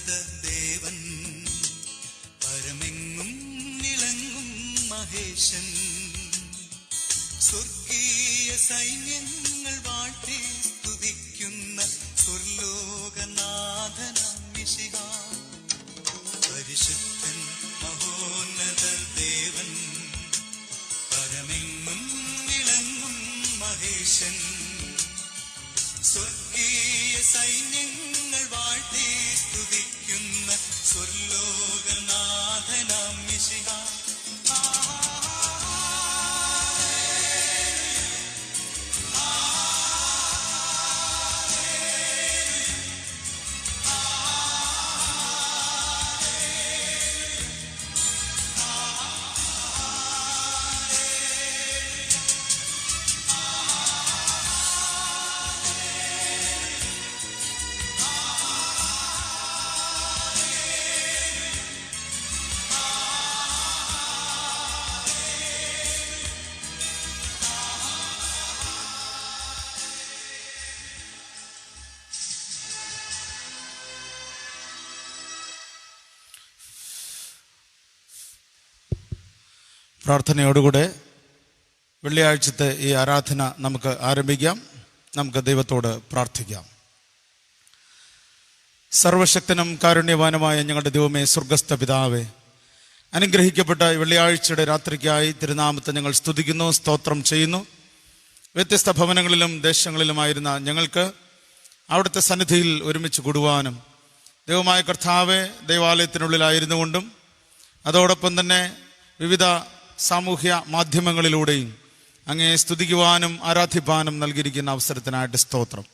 മഹോന്നത ദേവൻ, പരമെങ്ങും വിളങ്ങും മഹേശൻ, സ്വർഗീയ സൈന്യങ്ങൾ വാഴ്ത്തി സ്തുതിക്കുന്ന സ്വർലോകനാഥനാം മിശിഹാ. പരിശുദ്ധൻ മഹോന്നത ദേവൻ, പരമെങ്ങും വിളങ്ങും മഹേശൻ, സ്വർഗീയ സൈന്യങ്ങൾ വാഴ്ത്തി സ്തുതിക്കുന്ന സ്വർലോകനാഥനാം മിശിഹാ. പ്രാർത്ഥനയോടുകൂടെ വെള്ളിയാഴ്ചത്തെ ഈ ആരാധന നമുക്ക് ആരംഭിക്കാം. നമുക്ക് ദൈവത്തോട് പ്രാർത്ഥിക്കാം. സർവശക്തനും കാരുണ്യവാനുമായ ഞങ്ങളുടെ ദൈവമേ, സ്വർഗസ്ഥ പിതാവേ, അനുഗ്രഹിക്കപ്പെട്ട വെള്ളിയാഴ്ചയുടെ രാത്രിക്കായി തിരുനാമത്തെ ഞങ്ങൾ സ്തുതിക്കുന്നു, സ്തോത്രം ചെയ്യുന്നു. വ്യത്യസ്ത ഭവനങ്ങളിലും ദേശങ്ങളിലുമായിരുന്ന ഞങ്ങൾക്ക് അവിടുത്തെ സന്നിധിയിൽ ഒരുമിച്ച് കൂടുവാനും, ദൈവമായ കർത്താവെ ദൈവാലയത്തിനുള്ളിലായിരുന്നു കൊണ്ടും അതോടൊപ്പം തന്നെ വിവിധ സാമൂഹ്യ മാധ്യമങ്ങളിലൂടെയും അങ്ങേ സ്തുതിക്കുവാനും ആരാധിപ്പാനും നൽകിയിരിക്കുന്ന അവസരത്തിനായിട്ട് സ്തോത്രം.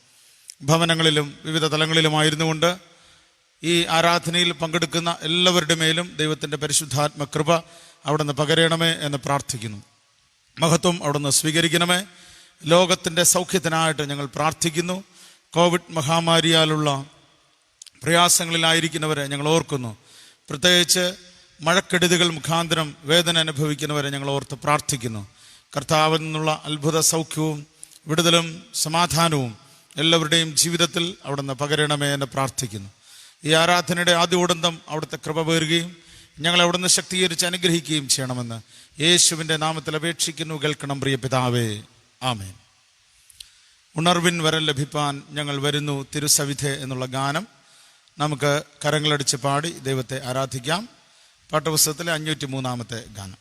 ഭവനങ്ങളിലും വിവിധ തലങ്ങളിലുമായിരുന്നു കൊണ്ട് ഈ ആരാധനയിൽ പങ്കെടുക്കുന്ന എല്ലാവരുടെ മേലും ദൈവത്തിൻ്റെ പരിശുദ്ധാത്മ കൃപ അവിടുന്ന് പകരണമേ എന്ന് പ്രാർത്ഥിക്കുന്നു. മഹത്വം അവിടുന്ന് സ്വീകരിക്കണമേ. ലോകത്തിൻ്റെ സൗഖ്യത്തിനായിട്ട് ഞങ്ങൾ പ്രാർത്ഥിക്കുന്നു. കോവിഡ് മഹാമാരിയാലുള്ള പ്രയാസങ്ങളിലായിരിക്കുന്നവരെ ഞങ്ങൾ ഓർക്കുന്നു. പ്രത്യേകിച്ച് മഴക്കെടുതികൾ മുഖാന്തരം വേദന അനുഭവിക്കുന്നവരെ ഞങ്ങൾ ഓർത്ത് പ്രാർത്ഥിക്കുന്നു. കർത്താവിൽ നിന്നുള്ള അത്ഭുത സൗഖ്യവും വിടുതലും സമാധാനവും എല്ലാവരുടെയും ജീവിതത്തിൽ അവിടുന്ന് പകരണമേ എന്ന് പ്രാർത്ഥിക്കുന്നു. ഈ ആരാധനയുടെ ആദ്യോടന്തം അവിടുത്തെ കൃപ പേറുകയും ഞങ്ങളെ അവിടുന്ന് ശക്തീകരിച്ച് അനുഗ്രഹിക്കുകയും ചെയ്യണമെന്ന് യേശുവിൻ്റെ നാമത്തിൽ അപേക്ഷിക്കുന്നു. കേൾക്കണം പ്രിയ പിതാവേ, ആമേൻ. ഉണർവിൻ വരം ലഭിപ്പാൻ ഞങ്ങൾ വരുന്നു തിരുസവിധേ എന്നുള്ള ഗാനം നമുക്ക് കരങ്ങളടിച്ച് പാടി ദൈവത്തെ ആരാധിക്കാം. പാഠപുസ്തകത്തിലെ 503 ഗാനം.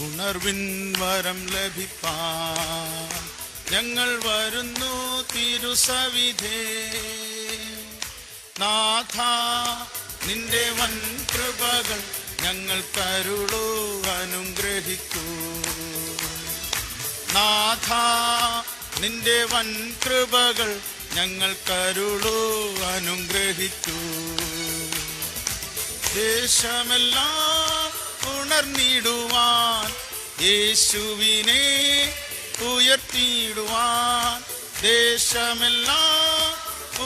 ഉണർവിൻ വരം ലഭിപ്പാൻ ഞങ്ങൾ വരുന്നു തിരുസവിധേ. നാഥ നിന്റെ വൻ കൃപകൾ ഞങ്ങൾ കരുളൂ അനുഗ്രഹിക്കൂ. നാഥ നിന്റെ വൻ കൃപകൾ ഞങ്ങൾ കരുളൂ അനുഗ്രഹിക്കൂ. ദേശമെല്ലാം ഉണർന്നിടുവാൻ യേശുവിനെ ഉയർത്തിയിടുവാൻ. ദേശമെല്ലാം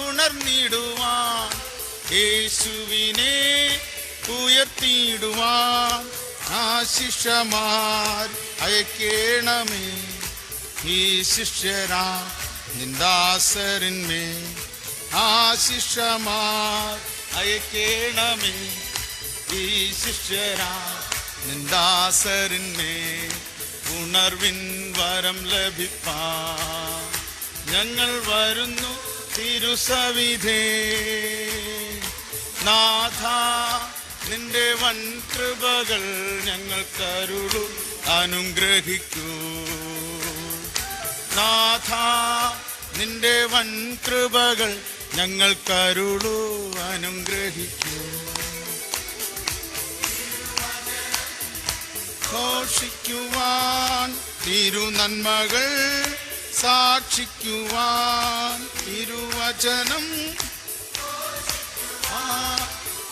ഉണർന്നിടുവാൻ യേശുവിനെ ഉയർത്തിയിടുവാൻ. ആശിഷമാർ അയക്കേണമേ ഈ ശിഷ്യരാ നിന്ദാസരിന്മേ. ആശിഷമാർ അയക്കേണമേ ഈ ശിഷ്യരാ നിന്ദാസരിന്മേ. ഉണർവിൻ വരം ലഭിപ്പാൻ ഞങ്ങൾ വരുന്നു തിരുസവിധേ. നാഥ നിന്റെ വൻ കൃപകൾ ഞങ്ങൾ കരുളൂ അനുഗ്രഹിക്കൂ. നാഥ നിന്റെ വൻ കൃപകൾ ഞങ്ങൾ കരുളൂ അനുഗ്രഹിക്കൂ. ഘോഷിക്കുവാൻ തിരുനന്മകൾ സാക്ഷിക്കുവാൻ തിരുവചനം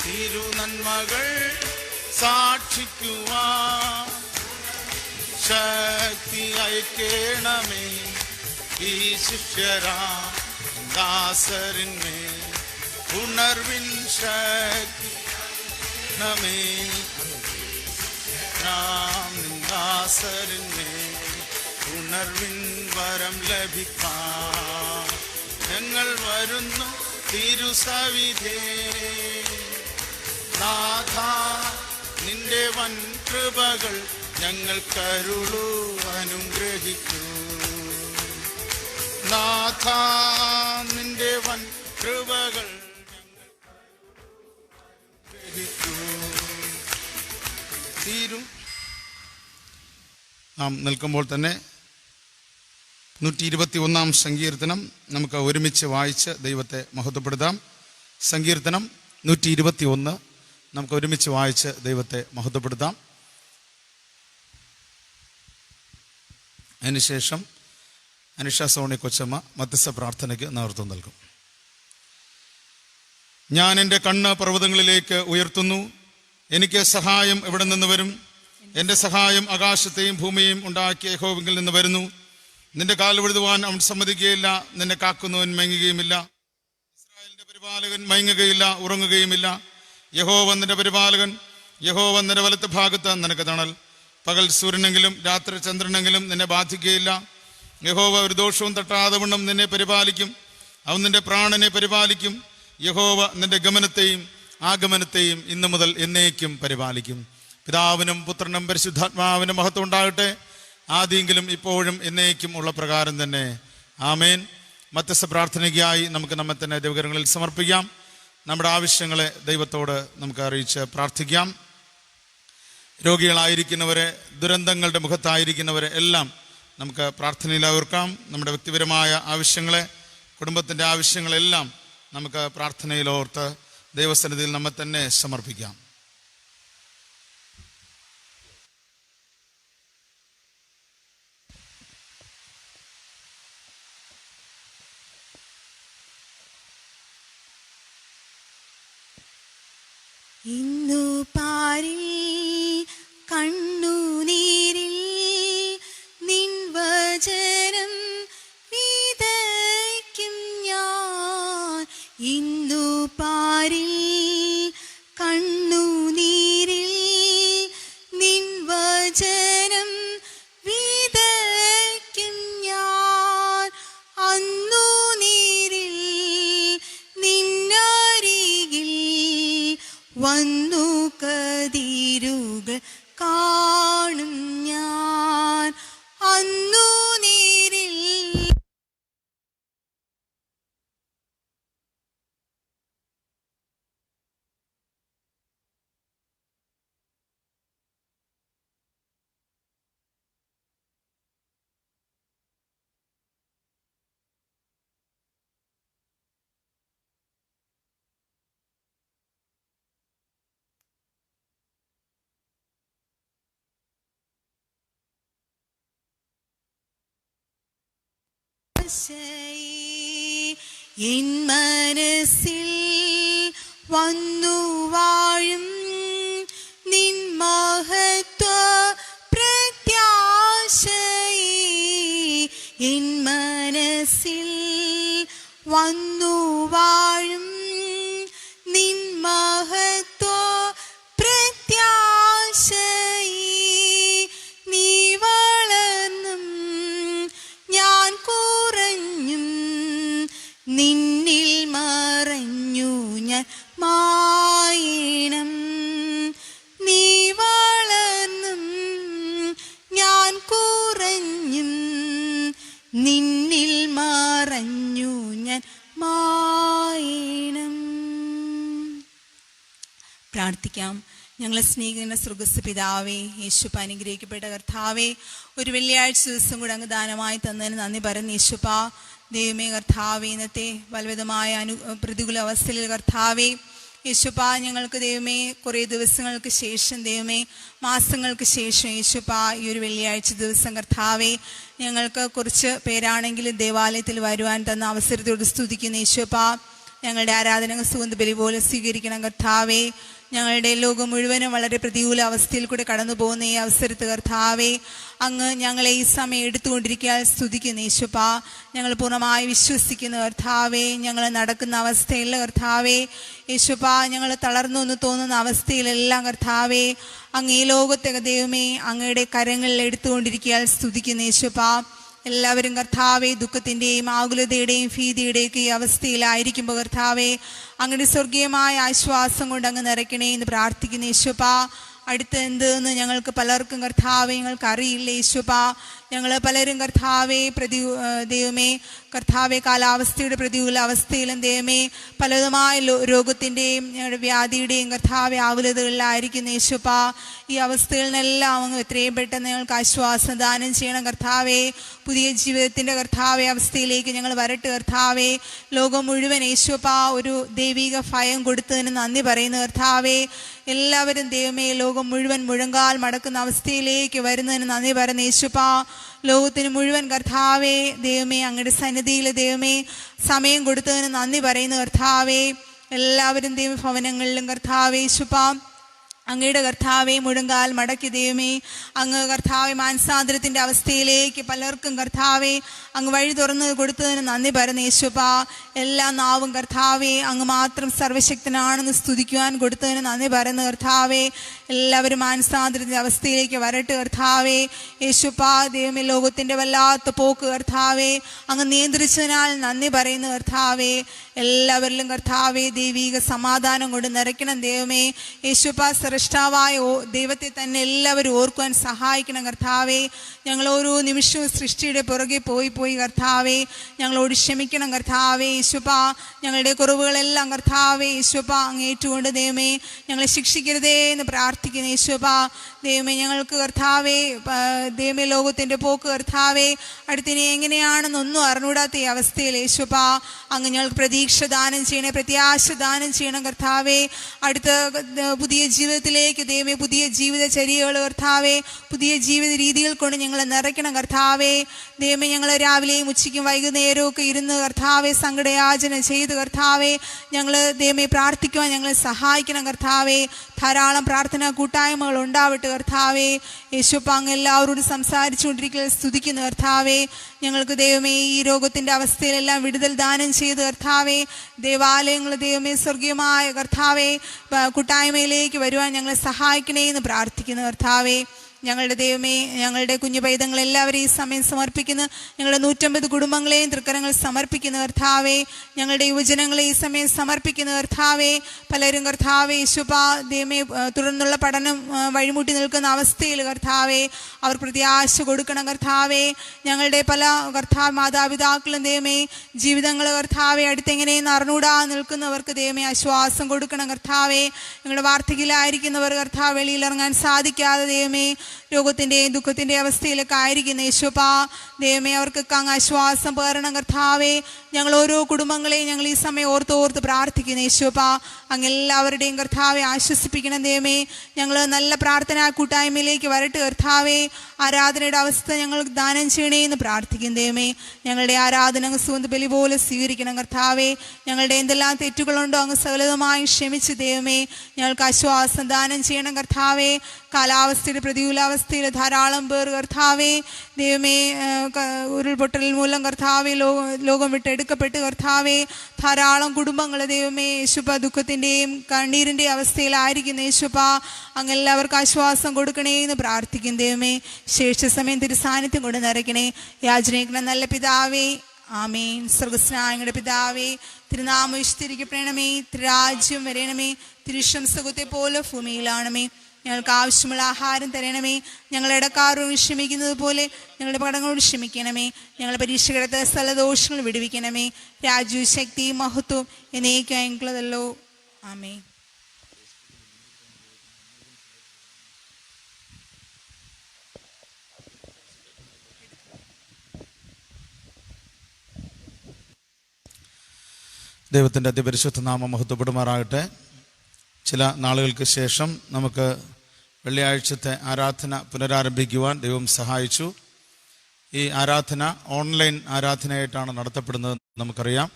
തിരുനന്മകൾ സാക്ഷിക്കുവാൻ ശക്തി അയക്കേണമേ ഈ ശിഷ്യരാ ദാസരിന്മേ ഉണർവിൻ ശക്തി നമേ ദാസരിന്മേ ഉണർവിൻ വരം ലഭിക്കാൻ ഞങ്ങൾ വരുന്നു തിരുസവിധേ നാഥ നിന്റെ വൻ കൃപകൾ ഞങ്ങൾ കരുളൂ അനുഗ്രഹിക്കൂ നാഥ നിന്റെ വൻ കൃപകൾ ഞങ്ങൾ അനുഗ്രഹിക്കൂ തീരും. നാം നിൽക്കുമ്പോൾ തന്നെ 121 സങ്കീർത്തനം നമുക്ക് ഒരുമിച്ച് വായിച്ച് ദൈവത്തെ മഹത്വപ്പെടുത്താം. സങ്കീർത്തനം 121 നമുക്ക് ഒരുമിച്ച് വായിച്ച് ദൈവത്തെ മഹത്വപ്പെടുത്താം. അതിനുശേഷം അനുഷ സോണി കൊച്ചമ്മ മധ്യസ്ഥ പ്രാർത്ഥനയ്ക്ക് നേതൃത്വം നൽകും. ഞാൻ എൻ്റെ കണ്ണ് പർവ്വതങ്ങളിലേക്ക് ഉയർത്തുന്നു. എനിക്ക് സഹായം എവിടെ നിന്ന് വരും? എൻ്റെ സഹായം ആകാശത്തെയും ഭൂമിയെയും ഉണ്ടാക്കിയ യഹോവയിൽ നിന്ന് വരുന്നു. നിന്റെ കാൽ വഴുതുവാൻ അവൻ സമ്മതിക്കുകയില്ല. നിന്നെ കാക്കുന്നവൻ മയങ്ങുകയുമില്ല. ഇസ്രായേലിന്റെ പരിപാലകൻ മയങ്ങുകയില്ല, ഉറങ്ങുകയുമില്ല. യഹോവ നിന്റെ പരിപാലകൻ. യഹോവ നിന്റെ വലത്ത് ഭാഗത്ത് നിനക്ക് തണൽ. പകൽ സൂര്യനെങ്കിലും രാത്രി ചന്ദ്രനെങ്കിലും നിന്നെ ബാധിക്കുകയില്ല. യഹോവ ഒരു ദോഷവും തട്ടാതെ വണ്ണം നിന്നെ പരിപാലിക്കും. അവൻ നിന്റെ പ്രാണനെ പരിപാലിക്കും. യഹോവ നിന്റെ ഗമനത്തെയും ആഗമനത്തെയും ഇന്നു മുതൽ എന്നേക്കും പരിപാലിക്കും. പിതാവിനും പുത്രനും പരിശുദ്ധാത്മാവിനും മഹത്വം ഉണ്ടാകട്ടെ, ആദ്യെങ്കിലും ഇപ്പോഴും എന്നേക്കും ഉള്ള പ്രകാരം തന്നെ. ആമേൻ. മധ്യസ്ഥ പ്രാർത്ഥനയ്ക്കായി നമുക്ക് നമ്മെ തന്നെ ദൈവകരങ്ങളിൽ സമർപ്പിക്കാം. നമ്മുടെ ആവശ്യങ്ങളെ ദൈവത്തോട് നമുക്ക് അറിയിച്ച് പ്രാർത്ഥിക്കാം. രോഗികളായിരിക്കുന്നവരെ, ദുരന്തങ്ങളുടെ മുഖത്തായിരിക്കുന്നവരെ എല്ലാം നമുക്ക് പ്രാർത്ഥനയിൽ ഓർക്കാം. നമ്മുടെ വ്യക്തിപരമായ ആവശ്യങ്ങളെ, കുടുംബത്തിൻ്റെ ആവശ്യങ്ങളെല്ലാം നമുക്ക് പ്രാർത്ഥനയിൽ ഓർത്ത് ദൈവസന്നിധിയിൽ നമ്മെ തന്നെ സമർപ്പിക്കാം. ഇന്നു പാരിൽ കണ്ണുനീരിൽ നിൻ വചനം വിതയ്ക്കും ഞാൻ. ഇന്നു പാരിൽ കണ്ണുനീരിൽ നിൻ വചനം വിതയ്ക്കും ഞാൻ. അന്നു നീരിൽ നിന്നരികിൽ വന്നു കതിരുകൾ കാണും ഞാൻ. അന്നു നീരിൽ എൻ മനസ്സിൽ വന്നു വാഴും നിൻ മഹത്വ പ്രത്യാശയെ. എൻ മനസ്സിൽ വന്നു വാഴും നിൻ മഹത്വ പ്രത്യാശയെ. നീ വളർന്നും ഞാൻ കുറഞ്ഞും നിന്നിൽ മറഞ്ഞു ഞാൻ മായണം. നീ വളർന്നും ഞാൻ കുറഞ്ഞും നിന്നിൽ മറഞ്ഞു ഞാൻ മായണം. പ്രാർത്ഥിക്കാം. ഞങ്ങളെ സ്നേഹിക്കുന്ന സ്വർഗ്ഗസ്ഥ പിതാവേ, യേശുപ്പ അനുഗ്രഹിക്കപ്പെട്ട കർത്താവേ, ഒരു വെള്ളിയാഴ്ച ദിവസം കൂടെ അങ്ങ് ദാനമായി തന്നതിന് നന്ദി പറയുന്നു യേശുപ്പ. ദൈവമേ കർത്താവേ, ഇന്നത്തെ ബലവിധമായ പ്രതികൂല അവസ്ഥയിൽ കർത്താവേ, യേശുപ്പാ ഞങ്ങൾക്ക് ദൈവമേ കുറേ ദിവസങ്ങൾക്ക് ശേഷം ദൈവമേ മാസങ്ങൾക്ക് ശേഷം യേശുപ്പാ ഈ ഒരു വെള്ളിയാഴ്ച ദിവസം കർത്താവേ ഞങ്ങൾക്ക് കുറച്ച് പേരാണെങ്കിലും ദേവാലയത്തിൽ വരുവാൻ തന്ന അവസരത്തോട് സ്തുതിക്കുന്ന യേശുപ്പാ ഞങ്ങളുടെ ആരാധന സുഗന്ധ ബലി പോലെ സ്വീകരിക്കണം കർത്താവേ. ഞങ്ങളുടെ ലോകം മുഴുവനും വളരെ പ്രതികൂല അവസ്ഥയിൽ കൂടെ കടന്നു പോകുന്ന ഈ അവസരത്ത് കർത്താവേ അങ്ങ് ഞങ്ങളെ ഈ സമയം എടുത്തുകൊണ്ടിരിക്കാൻ സ്തുതിക്കുന്ന യേശുപ്പാ. ഞങ്ങൾ പൂർണ്ണമായി വിശ്വസിക്കുന്ന കർത്താവേ ഞങ്ങൾ നടക്കുന്ന അവസ്ഥയിൽ കർത്താവേ യേശുപ്പാ ഞങ്ങൾ തളർന്നു എന്ന് തോന്നുന്ന അവസ്ഥയിലെല്ലാം കർത്താവേ അങ്ങ് ഈ ലോകത്തെ ദൈവമേ അങ്ങയുടെ കരങ്ങളിൽ എടുത്തുകൊണ്ടിരിക്കാൻ സ്തുതിക്കുന്ന യേശുപ്പാ. എല്ലാവരും കർത്താവെ ദുഃഖത്തിൻ്റെയും ആകുലതയുടെയും ഭീതിയുടെയൊക്കെ ഈ അവസ്ഥയിലായിരിക്കുമ്പോൾ കർത്താവെ അങ്ങയുടെ സ്വർഗീയമായ ആശ്വാസം കൊണ്ട് അങ്ങ് നിറയ്ക്കണേ എന്ന് പ്രാർത്ഥിക്കുന്ന യേശുപ്പാ. അടുത്ത് എന്തെന്ന് ഞങ്ങൾക്ക് പലർക്കും കർത്താവെ ഞങ്ങൾക്ക് അറിയില്ല യേശുപ്പാ. ഞങ്ങൾ പലരും കർത്താവെ ദൈവമേ കർത്താവെ കാലാവസ്ഥയുടെ പ്രതികൂല അവസ്ഥയിലും ദൈവമേ പലതുമായ രോഗത്തിൻ്റെയും ഞങ്ങളുടെ വ്യാധിയുടെയും കർത്താവെ ആകുലതകളിലായിരിക്കുന്ന യേശുപ്പാ. ഈ അവസ്ഥയിൽ നിന്നെല്ലാം അങ്ങ് എത്രയും പെട്ടെന്ന് ഞങ്ങൾക്ക് ആശ്വാസം ദാനം ചെയ്യണം കർത്താവെ. പുതിയ ജീവിതത്തിൻ്റെ കർത്താവെ അവസ്ഥയിലേക്ക് ഞങ്ങൾ വരട്ടെ കർത്താവെ. ലോകം മുഴുവൻ യേശുപ്പാ ഒരു ദൈവിക ഭയം കൊടുത്തതിന് നന്ദി പറയുന്നു കർത്താവെ. എല്ലാവരും ദൈവമേ ലോകം മുഴുവൻ മുഴങ്കാൽ മടക്കുന്ന അവസ്ഥയിലേക്ക് വരുന്നതിന് നന്ദി പറയുന്ന യേശുപ്പാ. ലോകത്തിന് മുഴുവൻ കർത്താവേ ദൈവമേ അങ്ങയുടെ സന്നിധിയിൽ ദൈവമേ സമയം കൊടുത്തതിന് നന്ദി പറയുന്ന കർത്താവേ. എല്ലാവരും ദൈവഭവനങ്ങളിലും കർത്താവേ യേശുപ്പാ അങ്ങയുടെ കർത്താവെ മുഴങ്കാൽ മടക്കി ദൈവമേ അങ്ങ് കർത്താവെ മാനസാന്തരത്തിൻ്റെ അവസ്ഥയിലേക്ക് പലർക്കും കർത്താവെ അങ്ങ് വഴി തുറന്ന് കൊടുത്തതിന് നന്ദി പറയുന്ന യേശുപ്പാ. എല്ലാ നാവും കർത്താവെ അങ്ങ് മാത്രം സർവശക്തനാണെന്ന് സ്തുതിക്കുവാൻ കൊടുത്തതിന് നന്ദി പറയുന്ന കർത്താവെ. എല്ലാവരും മാനസാന്തരത്തിൻ്റെ അവസ്ഥയിലേക്ക് വരട്ടെ കർത്താവെ യേശുപ്പാ. ദൈവമേ ലോകത്തിൻ്റെ വല്ലാത്ത പോക്ക് കർത്താവെ അങ്ങ് നിയന്ത്രിച്ചതിനാൽ നന്ദി പറയുന്ന കർത്താവെ. എല്ലാവരിലും കർത്താവെ ദൈവിക സമാധാനം കൊണ്ട് നിറയ്ക്കണം ദൈവമേ യേശുപ്പാ. ശ്രേഷ്ഠാവായ ദൈവത്തെ തന്നെ എല്ലാവരും ഓർക്കുവാൻ സഹായിക്കണം കർത്താവെ. ഞങ്ങൾ ഓരോ നിമിഷവും സൃഷ്ടിയുടെ പുറകെ പോയി കർത്താവെ ഞങ്ങളോട് ക്ഷമിക്കണം കർത്താവെ യേശുപ്പാ. ഞങ്ങളുടെ കുറവുകളെല്ലാം കർത്താവെ യേശുപ്പാ അങ്ങ് ഏറ്റുകൊണ്ട് ദൈവമേ ഞങ്ങളെ ശിക്ഷിക്കരുതേ എന്ന് പ്രാർത്ഥിക്കുന്ന യേശുപ്പാ. ദൈവമേ ഞങ്ങൾക്ക് കർത്താവെ ദൈവമേ ലോകത്തിൻ്റെ പോക്ക് കർത്താവെ അടുത്തിനെ എങ്ങനെയാണെന്നൊന്നും അറിഞ്ഞൂടാത്ത ഈ അവസ്ഥയിൽ യേശുപ്പാ അങ്ങ് ഞങ്ങൾക്ക് പ്രതീക്ഷ ദാനം ചെയ്യണേ, പ്രത്യാശ ദാനം ചെയ്യണം കർത്താവെ. അടുത്ത പുതിയ ജീവിതത്തിലേക്ക് ദൈവമേ പുതിയ ജീവിതചര്യകൾ കർത്താവെ പുതിയ ജീവിത രീതികൾ കൊണ്ട് ഞങ്ങളെ നിറയ്ക്കണം കർത്താവെ. ദൈവമേ ഞങ്ങൾ രാവിലെയും ഉച്ചയ്ക്കും വൈകുന്നേരവും ഒക്കെ ഇരുന്ന് കർത്താവെ സങ്കടയാചന ചെയ്ത് കർത്താവെ ഞങ്ങൾ ദൈവമേ പ്രാർത്ഥിക്കുവാൻ ഞങ്ങളെ സഹായിക്കണം കർത്താവെ. ധാരാളം പ്രാർത്ഥനാ കൂട്ടായ്മകൾ ഉണ്ടാവട്ടെ കർത്താവെ യേശുപ്പാ. അങ്ങ് എല്ലാവരോടും സംസാരിച്ചുകൊണ്ടിരിക്കുന്ന സ്തുതിക്കുന്ന കർത്താവെ. ഞങ്ങൾക്ക് ദൈവമേ ഈ രോഗത്തിൻ്റെ അവസ്ഥയിലെല്ലാം വിടുതൽ ദാനം ചെയ്ത് കർത്താവെ ദേവാലയങ്ങൾ ദൈവമേ സ്വർഗീയമായ കർത്താവെ കൂട്ടായ്മയിലേക്ക് വരുവാൻ ഞങ്ങളെ സഹായിക്കണേ എന്ന് പ്രാർത്ഥിക്കുന്നു കർത്താവെ. ഞങ്ങളുടെ ദൈവമേ ഞങ്ങളുടെ കുഞ്ഞു പൈതങ്ങൾ എല്ലാവരെയും ഈ സമയം സമർപ്പിക്കുന്നു. ഞങ്ങളുടെ 150 കുടുംബങ്ങളെയും തൃക്കരങ്ങൾ സമർപ്പിക്കുന്നു കർത്താവെ. ഞങ്ങളുടെ യുവജനങ്ങളെ ഈ സമയം സമർപ്പിക്കുന്നു കർത്താവെ. പലരും കർത്താവെ യേശുപ്പാ ദൈവമേ തുടർന്നുള്ള പഠനം വഴിമുട്ടി നിൽക്കുന്ന അവസ്ഥയിൽ കർത്താവെ അവർ പ്രത്യാശ കൊടുക്കണം കർത്താവെ. ഞങ്ങളുടെ പല മാതാപിതാക്കളും ദൈവമേ ജീവിതങ്ങൾ കർത്താവെ അടുത്തെങ്ങനെയെന്ന് അറിഞ്ഞൂടാ നിൽക്കുന്നവർക്ക് ദൈവമേ ആശ്വാസം കൊടുക്കണം കർത്താവെ. ഞങ്ങളുടെ വാർദ്ധക്യത്തിലായിരിക്കുന്നവർ കർത്താവ് വെളിയിലിറങ്ങാൻ സാധിക്കാതെ ദൈവമേ രോഗത്തിൻ്റെയും ദുഃഖത്തിൻ്റെ അവസ്ഥയിലൊക്കെ ആയിരിക്കുന്ന യേശുപ്പാ ദൈവമേ അവർക്കൊക്കെ അങ്ങ് ആശ്വാസം പകരണം കർത്താവെ. ഞങ്ങൾ ഓരോ കുടുംബങ്ങളെയും ഞങ്ങൾ ഈ സമയം ഓർത്ത് പ്രാർത്ഥിക്കുന്ന യേശുപ്പാ അങ്ങ് എല്ലാവരുടെയും കർത്താവെ ആശ്വസിപ്പിക്കണം ദൈവമേ. ഞങ്ങൾ നല്ല പ്രാർത്ഥനാ കൂട്ടായ്മയിലേക്ക് വരട്ടെ കർത്താവെ. ആരാധനയുടെ അവസ്ഥ ഞങ്ങൾ ദാനം ചെയ്യണേ എന്ന് പ്രാർത്ഥിക്കും ദൈവമേ. ഞങ്ങളുടെ ആരാധന അങ്ങ് സുഗന്ധ ബലി പോലെ സ്വീകരിക്കണം കർത്താവെ. ഞങ്ങളുടെ എന്തെല്ലാം തെറ്റുകളുണ്ടോ അങ്ങ് സകലതുമായി ക്ഷമിച്ച് ദൈവമേ ഞങ്ങൾക്ക് ആശ്വാസം ദാനം ചെയ്യണം കർത്താവെ. കാലാവസ്ഥയുടെ പ്രതികൂലാവസ്ഥയിൽ ധാരാളം പേർ കർത്താവെ ദൈവമേ ഉരുൾപൊട്ടൽ മൂലം കർത്താവെ ലോകം വിട്ടെടുക്കപ്പെട്ട് കർത്താവെ ധാരാളം കുടുംബങ്ങൾ ദൈവമേ യേശുപ്പ ദുഃഖത്തിൻ്റെയും കണ്ണീരിൻ്റെയും അവസ്ഥയിലായിരിക്കുന്ന യേശുപ്പ അങ്ങ് എല്ലാവർക്കും ആശ്വാസം കൊടുക്കണേ എന്ന് പ്രാർത്ഥിക്കും ദൈവമേ. ശേഷ സമയം തിരുസാന്നിധ്യം കൊണ്ട് നിറയ്ക്കണേ. യാചനയ്ക്കണം നല്ല പിതാവേ ആമേൻ. സ്വർഗ്ഗസ്നായങ്ങളുടെ പിതാവേ തിരുനാമം വിശുദ്ധീകരിക്കപ്പെടണമേ. തിരുരാജ്യം വരണമേ. തിരുശം സുഖത്തെ പോലെ ഭൂമിയിലാണമേ. ഞങ്ങൾക്ക് ആവശ്യമുള്ള ആഹാരം തരണമേ. ഞങ്ങളുടെ ഇടക്കാരോട് ക്ഷമിക്കുന്നത് പോലെ ഞങ്ങളുടെ കടങ്ങളോട് ക്ഷമിക്കണമേ. ഞങ്ങളുടെ പരീക്ഷകളത്തെ സ്ഥലദോഷങ്ങൾ വിടുവിക്കണമേ. രാജ്യവും ശക്തിയും മഹത്വവും എന്നേക്കും ഞങ്ങൾക്കുള്ളതല്ലോ. ആമേൻ. ദൈവത്തിൻ്റെ അതിപരിശുദ്ധ നാമം മഹത്വപ്പെടുമാറാകട്ടെ. ചില നാളുകൾക്ക് ശേഷം നമുക്ക് വെള്ളിയാഴ്ചത്തെ ആരാധന പുനരാരംഭിക്കുവാൻ ദൈവം സഹായിച്ചു. ഈ ആരാധന ഓൺലൈൻ ആരാധനയായിട്ടാണ് നടത്തപ്പെടുന്നത് നമുക്കറിയാം.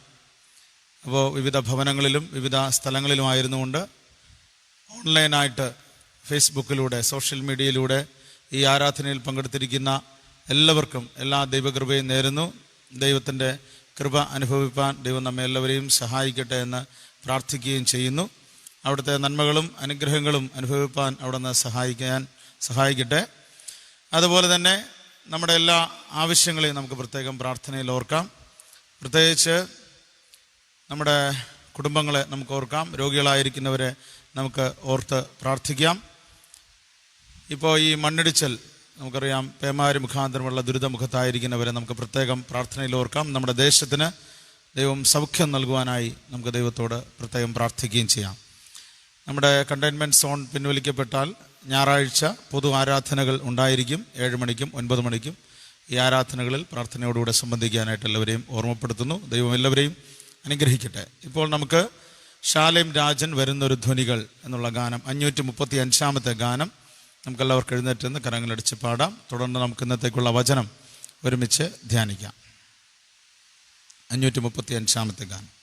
അപ്പോൾ വിവിധ ഭവനങ്ങളിലും വിവിധ സ്ഥലങ്ങളിലുമായിരുന്നുകൊണ്ട് ഓൺലൈനായിട്ട് ഫേസ്ബുക്കിലൂടെ സോഷ്യൽ മീഡിയയിലൂടെ ഈ ആരാധനയിൽ പങ്കെടുത്തിരിക്കുന്ന എല്ലാവർക്കും എല്ലാ ദൈവകൃപയും നേരുന്നു. ദൈവത്തിൻ്റെ കൃപ അനുഭവിപ്പാൻ ദൈവം നമ്മെ എല്ലാവരെയും സഹായിക്കട്ടെ എന്ന് പ്രാർത്ഥിക്കുകയും ചെയ്യുന്നു. അവിടുത്തെ നന്മകളും അനുഗ്രഹങ്ങളും അനുഭവിപ്പാൻ അവിടുന്ന് സഹായിക്കട്ടെ. അതുപോലെ തന്നെ നമ്മുടെ എല്ലാ ആവശ്യങ്ങളെയും നമുക്ക് പ്രത്യേകം പ്രാർത്ഥനയിൽ ഓർക്കാം. പ്രത്യേകിച്ച് നമ്മുടെ കുടുംബങ്ങളെ നമുക്ക് ഓർക്കാം. രോഗികളായിരിക്കുന്നവരെ നമുക്ക് ഓർത്ത് പ്രാർത്ഥിക്കാം. ഇപ്പോൾ ഈ മണ്ണിടിച്ചൽ നമുക്കറിയാം, പേമാരി മുഖാന്തരമുള്ള ദുരിതമുഖത്തായിരിക്കുന്നവരെ നമുക്ക് പ്രത്യേകം പ്രാർത്ഥനയിൽ ഓർക്കാം. നമ്മുടെ ദേശത്തിന് ദൈവം സൗഖ്യം നൽകുവാനായി നമുക്ക് ദൈവത്തോട് പ്രത്യേകം പ്രാർത്ഥിക്കുകയും ചെയ്യാം. നമ്മുടെ കണ്ടെയ്ൻമെൻറ്റ് സോൺ പിൻവലിക്കപ്പെട്ടാൽ ഞായറാഴ്ച പൊതു ആരാധനകൾ ഉണ്ടായിരിക്കും. 7 മണിക്കും 9 മണിക്കും ഈ ആരാധനകളിൽ പ്രാർത്ഥനയോടുകൂടെ സംബന്ധിക്കാനായിട്ട് എല്ലാവരെയും ഓർമ്മപ്പെടുത്തുന്നു. ദൈവം എല്ലാവരെയും അനുഗ്രഹിക്കട്ടെ. ഇപ്പോൾ നമുക്ക് ശാലേം രാജൻ വരുന്നൊരു ധ്വനികൾ എന്നുള്ള ഗാനം, 535 ഗാനം നമുക്കെല്ലാവർക്കും എഴുന്നേറ്റ് കരങ്ങളടിച്ച് പാടാം. തുടർന്ന് നമുക്ക് ഇന്നത്തേക്കുള്ള വചനം ഒരുമിച്ച് ധ്യാനിക്കാം. 535 ഗാനം.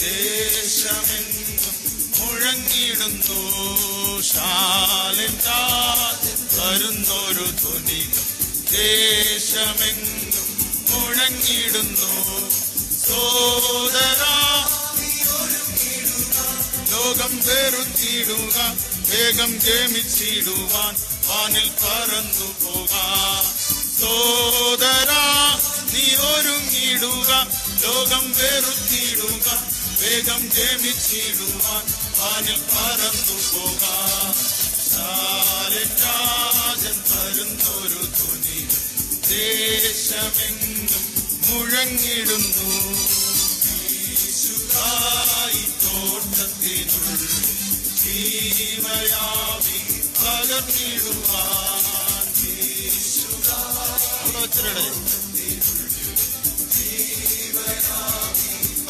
ദേശമെങ്ങും മുഴങ്ങിടുന്നു ശാലേം രാജൻ വരുന്നൊരു ധ്വനികൾ. ദേശമെങ്ങും മുഴങ്ങിടുന്നു സോദരാ, ലോകം വെറുത്തിടുക, വേഗം ഗമിച്ചിടുവാൻ വാനിൽ പറന്നു പോകാം. സോദരാ നീ ഒരുങ്ങിടുക, ലോകം വെറുത്തിടുക, വേഗം ഗമിച്ചിടുവാൻ വാനിൽ പറന്നു പോകാം. ശാലേം രാജൻ വരുന്നൊരു ധ്വനികൾ. ദേശമെങ്ങും മുഴങ്ങിടുന്നു യേശുവായി തോട്ടത്തിനുള്ളിൽ ജീവയാവി പകർന്നിടുവാൻ.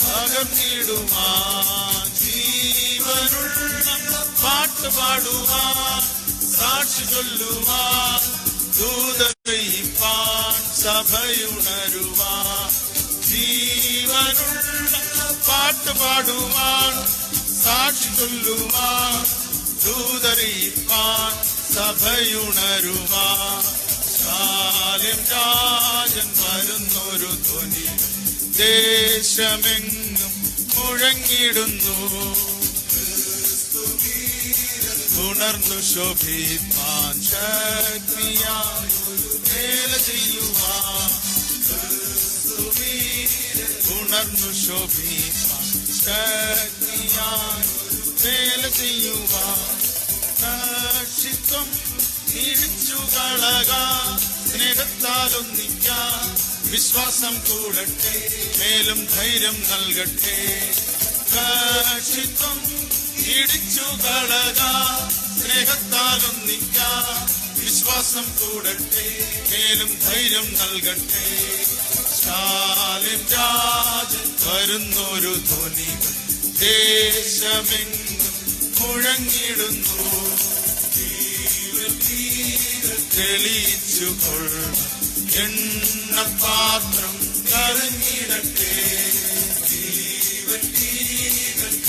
പകർന്നിടുവാൻ ജീവനുള്ള പാട്ട് പാടുവാൻ, സാക്ഷി ചൊല്ലുവാൻ, ദൂതറിയിപ്പാൻ, സഭയുണരുവാൻ. ജീവനുള്ള പാട്ട് പാടുവാൻ, സാക്ഷി ചൊല്ലുവാൻ, ദൂതറിയിപ്പാൻ, സഭയുണരുവാൻ. ശാലേം രാജൻ വരുന്നൊരു ധ്വനി ദേശമെങ്ങും മുഴങ്ങിടുന്നു. ഉണർന്നു ശോഭിപ്പാൻ ശക്തിയായി വേല ചെയ്യുവാൻ. ഉണർന്നു ശോഭിപ്പാൻ ശക്തിയായി വേല ചെയ്യുവാൻ. സാക്ഷിത്വം ഇടിച്ചു കളകാൻ, സ്നേഹത്താലൊന്നിക്കാൻ വിശ്വാസം കൂടട്ടെ, മേലും ധൈര്യം നൽകട്ടെ. സാക്ഷിത്വം ഇടിച്ചു കളകാൻ, സ്നേഹത്താലൊന്നിക്കാൻ വിശ്വാസം കൂടട്ടെ, മേലും ധൈര്യം നൽകട്ടെ. ശാലേം രാജൻ വരുന്നൊരു ധ്വനികൾ. ദേശമെങ്ങും മുഴങ്ങിടുന്നു തെളിയിച്ചു കൊള്ളും എണ്ണപാത്രം കരഞ്ഞിടട്ടെ.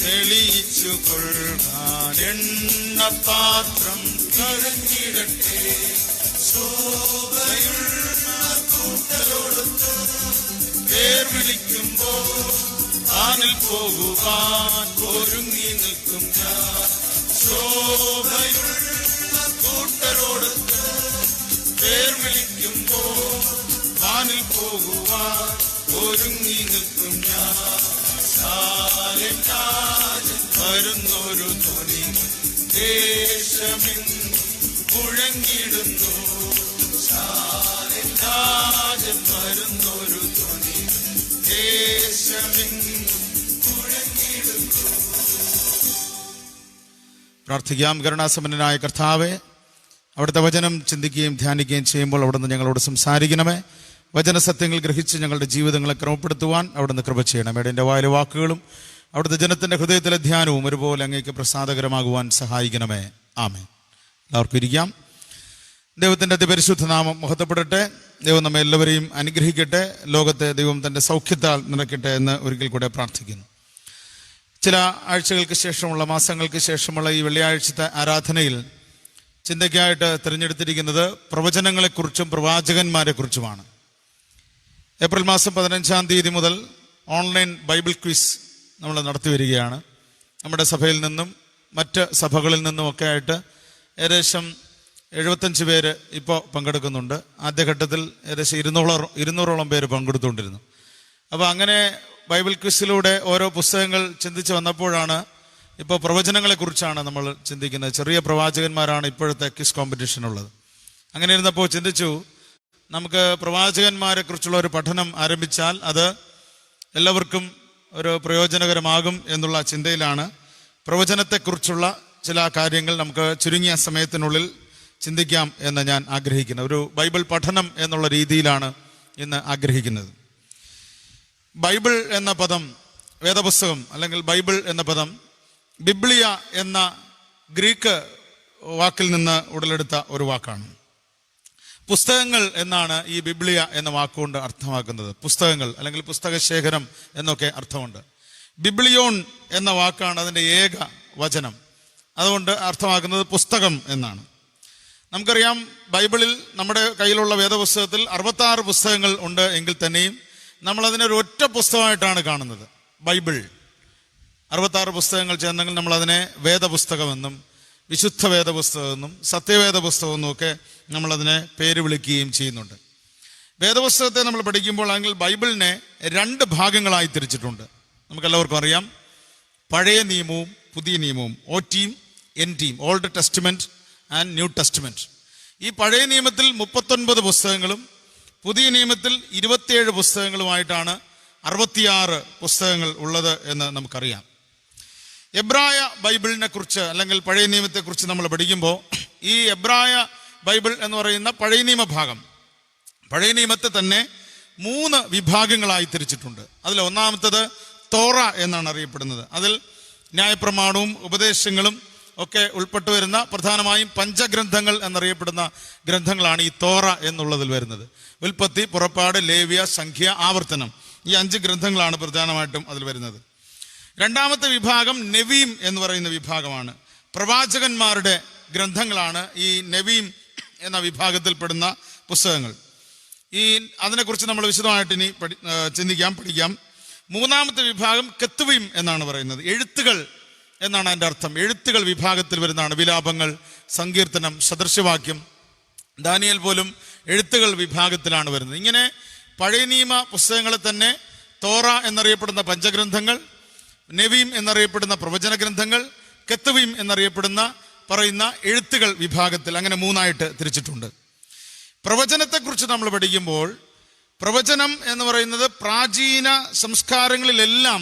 തെളിയിച്ചു കൊള്ളുവാൻ എണ്ണപാത്രം കരഞ്ഞിടട്ടെ. പേർ വിളിക്കുമ്പോ വാനിൽ പോകുവാൻ ഒരുങ്ങി നിൽക്കും ഞാൻ. ശോഭയുള്ള കൂട്ടരോടൊത്ത് പേർ വിളിക്കുമ്പോ വാനിൽ പോകുവാൻ ഒരുങ്ങി നിൽക്കും ഞാൻ. സാലേം രാജൻ വരുന്നൊരു ധ്വനി ദേശമെങ്ങും മുഴങ്ങിടുന്നു. സാലേം രാജൻ വരുന്നൊരു ധ്വനി ദേശമെങ്ങും മുഴങ്ങിടുന്നു. പ്രാർത്ഥിക്കാം. കരുണാസമ്പന്നനായ കർത്താവേ, അവിടുത്തെ വചനം ചിന്തിക്കുകയും ധ്യാനിക്കുകയും ചെയ്യുമ്പോൾ അവിടുന്ന് ഞങ്ങളോട് സംസാരിക്കണമേ. വചനസത്യങ്ങൾ ഗ്രഹിച്ച് ഞങ്ങളുടെ ജീവിതങ്ങളെ ക്രമപ്പെടുത്തുവാൻ അവിടുന്ന് കൃപ ചെയ്യണമേ. എൻ്റെ വായിലെ വാക്കുകളും അവിടുത്തെ ജനത്തിൻ്റെ ഹൃദയത്തിലെ ധ്യാനവും ഒരുപോലെ അങ്ങേക്ക് പ്രസാദകരമാകുവാൻ സഹായിക്കണമേ. ആമേൻ. എല്ലാവർക്കും ഇരിക്കാം. ദൈവത്തിൻ്റെ അതിപരിശുദ്ധ നാമം മഹത്വപ്പെടട്ടെ. ദൈവം നമ്മെ എല്ലാവരെയും അനുഗ്രഹിക്കട്ടെ. ലോകത്തെ ദൈവം തൻ്റെ സൗഖ്യത്താൽ നിറയ്ക്കട്ടെ എന്ന് ഒരിക്കൽ കൂടെ പ്രാർത്ഥിക്കുന്നു. ചില ആഴ്ചകൾക്ക് ശേഷമുള്ള, മാസങ്ങൾക്ക് ശേഷമുള്ള ഈ വെള്ളിയാഴ്ചത്തെ ആരാധനയിൽ ചിന്തയ്ക്കായിട്ട് തിരഞ്ഞെടുത്തിരിക്കുന്നത് പ്രവചനങ്ങളെക്കുറിച്ചും പ്രവാചകന്മാരെക്കുറിച്ചുമാണ്. ഏപ്രിൽ മാസം 15-ാം തീയതി മുതൽ ഓൺലൈൻ ബൈബിൾ ക്വിസ് നമ്മൾ നടത്തി വരികയാണ്. നമ്മുടെ സഭയിൽ നിന്നും മറ്റ് സഭകളിൽ നിന്നുമൊക്കെ ആയിട്ട് ഏകദേശം 75 പേര് ഇപ്പോൾ പങ്കെടുക്കുന്നുണ്ട്. ആദ്യഘട്ടത്തിൽ ഏകദേശം 200ഓളം പേര് പങ്കെടുത്തുകൊണ്ടിരുന്നു. അപ്പോൾ അങ്ങനെ ബൈബിൾ ക്വിസിലൂടെ ഓരോ പുസ്തകങ്ങൾ ചിന്തിച്ച് വന്നപ്പോഴാണ് ഇപ്പോൾ പ്രവചനങ്ങളെക്കുറിച്ചാണ് നമ്മൾ ചിന്തിക്കുന്നത്. ചെറിയ പ്രവാചകന്മാരാണ് ഇപ്പോഴത്തെ ക്വിസ് കോമ്പറ്റീഷനുള്ളത്. അങ്ങനെ ഇരുന്നപ്പോൾ ചിന്തിച്ചു, നമുക്ക് പ്രവാചകന്മാരെക്കുറിച്ചുള്ള ഒരു പഠനം ആരംഭിച്ചാൽ അത് എല്ലാവർക്കും ഒരു പ്രയോജനകരമാകും എന്നുള്ള ചിന്തയിലാണ് പ്രവചനത്തെക്കുറിച്ചുള്ള ചില കാര്യങ്ങൾ നമുക്ക് ചുരുങ്ങിയ സമയത്തിനുള്ളിൽ ചിന്തിക്കാം എന്ന് ഞാൻ ആഗ്രഹിക്കുന്നത്. ഒരു ബൈബിൾ പഠനം എന്നുള്ള രീതിയിലാണ് ഇന്ന് ആഗ്രഹിക്കുന്നത്. ബൈബിൾ എന്ന പദം, വേദപുസ്തകം അല്ലെങ്കിൽ ബൈബിൾ എന്ന പദം ബിബ്ലിയ എന്ന ഗ്രീക്ക് വാക്കിൽ നിന്ന് ഉടലെടുത്ത ഒരു വാക്കാണ്. പുസ്തകങ്ങൾ എന്നാണ് ഈ ബിബ്ലിയ എന്ന വാക്കുകൊണ്ട് അർത്ഥമാക്കുന്നത്. പുസ്തകങ്ങൾ അല്ലെങ്കിൽ പുസ്തകശേഖരം എന്നൊക്കെ അർത്ഥമുണ്ട്. ബിബ്ലിയോൺ എന്ന വാക്കാണ് അതിൻ്റെ ഏക വചനം. അതുകൊണ്ട് അർത്ഥമാക്കുന്നത് പുസ്തകം എന്നാണ്. നമുക്കറിയാം, ബൈബിളിൽ നമ്മുടെ കയ്യിലുള്ള വേദപുസ്തകത്തിൽ 66 പുസ്തകങ്ങൾ ഉണ്ട് എങ്കിൽ തന്നെയും നമ്മളതിനൊരു ഒറ്റ പുസ്തകമായിട്ടാണ് കാണുന്നത്. ബൈബിൾ 66 പുസ്തകങ്ങൾ ചേർന്നെങ്കിൽ നമ്മളതിനെ വേദപുസ്തകമെന്നും വിശുദ്ധ വേദപുസ്തകമെന്നും സത്യവേദ പുസ്തകമെന്നും ഒക്കെ നമ്മളതിനെ പേര് വിളിക്കുകയും ചെയ്യുന്നുണ്ട്. വേദപുസ്തകത്തെ നമ്മൾ പഠിക്കുമ്പോൾ അല്ലെങ്കിൽ ബൈബിളിനെ 2 ഭാഗങ്ങളായി തിരിച്ചിട്ടുണ്ട്. നമുക്കെല്ലാവർക്കും അറിയാം, പഴയ നിയമവും പുതിയ നിയമവും, OTയും NTയും, old testament and new testament. ഈ പഴയ നിയമത്തിൽ 39 പുസ്തകങ്ങളും പുതിയ നിയമത്തിൽ 27 പുസ്തകങ്ങളുമായിട്ടാണ് 66 പുസ്തകങ്ങൾ ഉള്ളത് എന്ന് നമുക്കറിയാം. എബ്രായ ബൈബിളിനെ കുറിച്ച് അല്ലെങ്കിൽ പഴയ നിയമത്തെക്കുറിച്ച് നമ്മൾ പഠിക്കുമ്പോൾ ഈ എബ്രായ ബൈബിൾ എന്ന് പറയുന്ന പഴയ നിയമ ഭാഗം, പഴയ നിയമത്തെ തന്നെ 3 വിഭാഗങ്ങളായി തിരിച്ചിട്ടുണ്ട്. അതിൽ ഒന്നാമത്തത് തോറ എന്നാണ് അറിയപ്പെടുന്നത്. അതിൽ ന്യായപ്രമാണവും ഉപദേശങ്ങളും ഒക്കെ ഉൾപ്പെട്ടു വരുന്ന പ്രധാനമായും പഞ്ചഗ്രന്ഥങ്ങൾ എന്നറിയപ്പെടുന്ന ഗ്രന്ഥങ്ങളാണ് ഈ തോറ എന്നുള്ളതിൽ വരുന്നത്. ഉൽപ്പത്തി, പുറപ്പാട്, ലേവ്യ, സംഖ്യ, ആവർത്തനം, ഈ 5 ഗ്രന്ഥങ്ങളാണ് പ്രധാനമായിട്ടും അതിൽ വരുന്നത്. രണ്ടാമത്തെ വിഭാഗം നെവീം എന്ന് പറയുന്ന വിഭാഗമാണ്. പ്രവാചകന്മാരുടെ ഗ്രന്ഥങ്ങളാണ് ഈ നെവീം എന്ന വിഭാഗത്തിൽപ്പെടുന്ന പുസ്തകങ്ങൾ. അതിനെക്കുറിച്ച് നമ്മൾ വിശദമായിട്ട് ഇനി പഠിക്കാം. മൂന്നാമത്തെ വിഭാഗം കെത്തുവീം എന്നാണ് പറയുന്നത്. എഴുത്തുകൾ എന്നാണ് അതിൻ്റെ അർത്ഥം. എഴുത്തുകൾ വിഭാഗത്തിൽ വരുന്നതാണ്. വിലാപങ്ങൾ, സങ്കീർത്തനം, സദൃശവാക്യം, ദാനിയേൽ പോലും എഴുത്തുകൾ വിഭാഗത്തിലാണ് വരുന്നത്. ഇങ്ങനെ പഴയ നിയമ പുസ്തകങ്ങളെ തന്നെ തോറ എന്നറിയപ്പെടുന്ന പഞ്ചഗ്രന്ഥങ്ങൾ, നെവീം എന്നറിയപ്പെടുന്ന പ്രവചന ഗ്രന്ഥങ്ങൾ, കെത്തുവീം എന്നറിയപ്പെടുന്ന പറയുന്ന എഴുത്തുകൾ വിഭാഗത്തിൽ അങ്ങനെ 3ആയിട്ട് തിരിച്ചിട്ടുണ്ട്. പ്രവചനത്തെക്കുറിച്ച് നമ്മൾ പഠിക്കുമ്പോൾ പ്രവചനം എന്ന് പറയുന്നത് പ്രാചീന സംസ്കാരങ്ങളിലെല്ലാം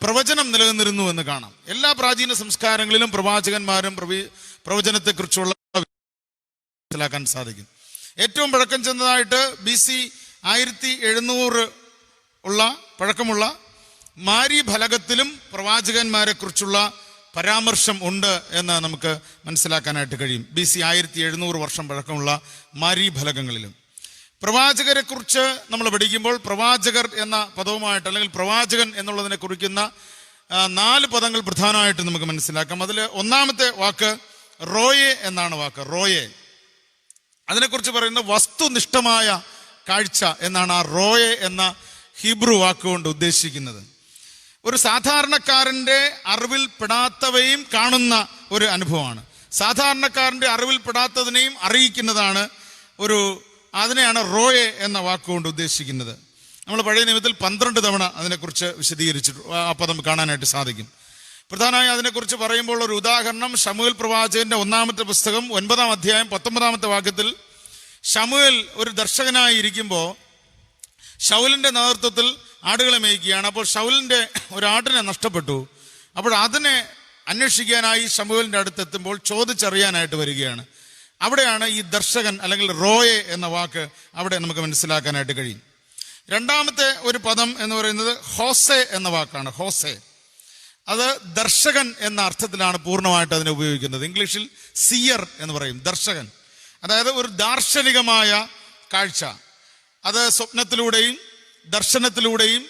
പ്രവചനം നിലനിന്നിരുന്നു എന്ന് കാണാം. എല്ലാ പ്രാചീന സംസ്കാരങ്ങളിലും പ്രവാചകന്മാരും പ്രവചനത്തെക്കുറിച്ചുള്ള മനസ്സിലാക്കാൻ സാധിക്കും. ഏറ്റവും പഴക്കം ചെന്നതായിട്ട് BC 1700 ഉള്ള പഴക്കമുള്ള മാരി ഫലകത്തിലും പ്രവാചകന്മാരെ കുറിച്ചുള്ള പരാമർശം ഉണ്ട് എന്ന് നമുക്ക് മനസ്സിലാക്കാനായിട്ട് കഴിയും. BC 1700 വർഷം പഴക്കമുള്ള മാരി ഫലകങ്ങളിലും പ്രവാചകരെ കുറിച്ച് നമ്മൾ പഠിക്കുമ്പോൾ പ്രവാചകർ എന്ന പദവുമായിട്ട് അല്ലെങ്കിൽ പ്രവാചകൻ എന്നുള്ളതിനെ കുറിക്കുന്ന 4 പദങ്ങൾ പ്രധാനമായിട്ട് നമുക്ക് മനസ്സിലാക്കാം. അതിൽ ഒന്നാമത്തെ വാക്ക് റോയെ എന്നാണ് വാക്ക്. റോയെ അതിനെക്കുറിച്ച് പറയുന്ന വസ്തുനിഷ്ഠമായ കാഴ്ച എന്നാണ് ആ റോയെ എന്ന ഹീബ്രു വാക്കുകൊണ്ട് ഉദ്ദേശിക്കുന്നത്. ഒരു സാധാരണക്കാരൻ്റെ അറിവിൽ പെടാത്തവയും കാണുന്ന ഒരു അനുഭവമാണ്. സാധാരണക്കാരൻ്റെ അറിവിൽ പെടാത്തതിനെയും അറിയിക്കുന്നതാണ് അതിനെയാണ് റോയെ എന്ന വാക്കുകൊണ്ട് ഉദ്ദേശിക്കുന്നത്. നമ്മൾ പഴയ നിയമത്തിൽ 12 തവണ അതിനെക്കുറിച്ച് വിശദീകരിച്ചിട്ട് ആ പദം കാണാനായിട്ട് സാധിക്കും. പ്രധാനമായും അതിനെക്കുറിച്ച് പറയുമ്പോൾ ഒരു ഉദാഹരണം ശമൂവേൽ പ്രവാചകന്റെ 1-ാമത്തെ പുസ്തകം 9-ാം അധ്യായം 19-ാമത്തെ വാക്യത്തിൽ ശമൂവേൽ ഒരു ദർശകനായി ഇരിക്കുമ്പോൾ ശൗലിന്റെ നേതൃത്വത്തിൽ ആടുകളെ മേയ്ക്കുകയാണ്. അപ്പോൾ ശൗലിന്റെ ഒരു ആടിനെ നഷ്ടപ്പെട്ടു. അപ്പോൾ അതിനെ അന്വേഷിക്കാനായി ശമൂവേലിന്റെ അടുത്തെത്തുമ്പോൾ ചോദിച്ചറിയാനായിട്ട് വരികയാണ്. അവിടെയാണ് ഈ ദർശകൻ അല്ലെങ്കിൽ റോയെ എന്ന വാക്ക് അവിടെ നമുക്ക് മനസ്സിലാക്കാനായിട്ട് കഴിയും. രണ്ടാമത്തെ ഒരു പദം എന്ന് പറയുന്നത് ഹോസെ എന്ന വാക്കാണ്. ഹോസെ അത് ദർശകൻ എന്ന അർത്ഥത്തിലാണ് പൂർണ്ണമായിട്ട് അതിനെ ഉപയോഗിക്കുന്നത്. ഇംഗ്ലീഷിൽ സിയർ എന്ന് പറയും, ദർശകൻ. അതായത് ഒരു ദാർശനികമായ കാഴ്ച. അത് സ്വപ്നത്തിലൂടെയും ദർശനത്തിലൂടെയും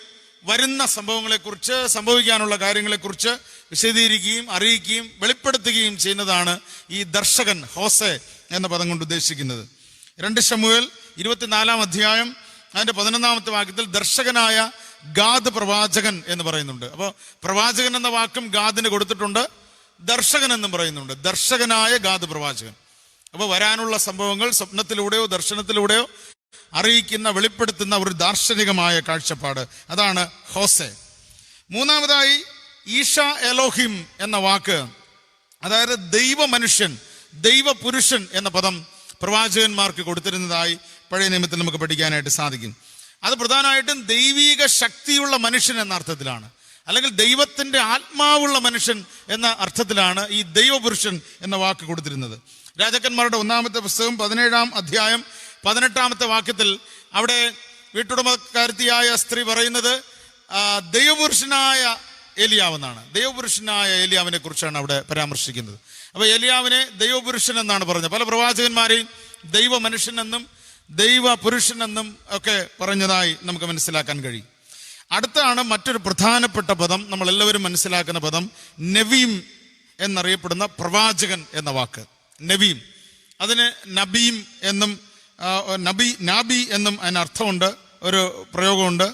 വരുന്ന സംഭവങ്ങളെക്കുറിച്ച്, സംഭവിക്കാനുള്ള കാര്യങ്ങളെക്കുറിച്ച് വിശദീകരിക്കുകയും അറിയിക്കുകയും വെളിപ്പെടുത്തുകയും ചെയ്യുന്നതാണ് ഈ ദർശകൻ, ഹോസെ എന്ന പദം കൊണ്ട് ഉദ്ദേശിക്കുന്നത്. 2 ശമൂവേൽ 24-ാം അധ്യായം അതിന്റെ 11-ാമത്തെ വാക്യത്തിൽ ദർശകനായ ഗാദ് പ്രവാചകൻ എന്ന് പറയുന്നുണ്ട്. അപ്പോൾ പ്രവാചകൻ എന്ന വാക്കും ഗാദിന് കൊടുത്തിട്ടുണ്ട്, ദർശകൻ എന്നും പറയുന്നുണ്ട്. ദർശകനായ ഗാദ് പ്രവാചകൻ. അപ്പോൾ വരാനുള്ള സംഭവങ്ങൾ സ്വപ്നത്തിലൂടെയോ ദർശനത്തിലൂടെയോ അറിയിക്കുന്ന, വെളിപ്പെടുത്തുന്ന ഒരു ദാർശനികമായ കാഴ്ചപ്പാട്, അതാണ് ഹോസെ. മൂന്നാമതായി ഈഷ എലോഹിം എന്ന വാക്ക്, അതായത് ദൈവ മനുഷ്യൻ, ദൈവ പുരുഷൻ എന്ന പദം പ്രവാചകന്മാർക്ക് കൊടുത്തിരുന്നതായി പഴയ നിയമത്തിൽ നമുക്ക് പഠിക്കാനായിട്ട് സാധിക്കും. അത് പ്രധാനമായിട്ടും ദൈവീക ശക്തിയുള്ള മനുഷ്യൻ എന്ന അർത്ഥത്തിലാണ്, അല്ലെങ്കിൽ ദൈവത്തിന്റെ ആത്മാവുള്ള മനുഷ്യൻ എന്ന അർത്ഥത്തിലാണ് ഈ ദൈവപുരുഷൻ എന്ന വാക്ക് കൊടുത്തിരുന്നത്. രാജാക്കന്മാരുടെ 1-ാമത്തെ പുസ്തകം 17-ാം അധ്യായം 18-ാമത്തെ വാക്യത്തിൽ അവിടെ വീട്ടുടമക്കാരത്തിയായ സ്ത്രീ പറയുന്നത് ദൈവപുരുഷനായ ഏലിയാവെന്നാണ്. ദൈവപുരുഷനായ ഏലിയാവിനെ കുറിച്ചാണ് അവിടെ പരാമർശിക്കുന്നത്. അപ്പോൾ ഏലിയാവിനെ ദൈവപുരുഷൻ എന്നാണ് പറഞ്ഞത്. പല പ്രവാചകന്മാരെയും ദൈവ മനുഷ്യനെന്നും ദൈവ പുരുഷനെന്നും ഒക്കെ പറഞ്ഞതായി നമുക്ക് മനസ്സിലാക്കാൻ കഴിയും. അടുത്താണ് മറ്റൊരു പ്രധാനപ്പെട്ട പദം, നമ്മൾ എല്ലാവരും മനസ്സിലാക്കുന്ന പദം, നെവീം എന്നറിയപ്പെടുന്ന പ്രവാചകൻ എന്ന വാക്ക്. നെവീം, അതിന് നബീം എന്നും നാബി എന്നും അതിന് അർത്ഥമുണ്ട്, ഒരു പ്രയോഗമുണ്ട്.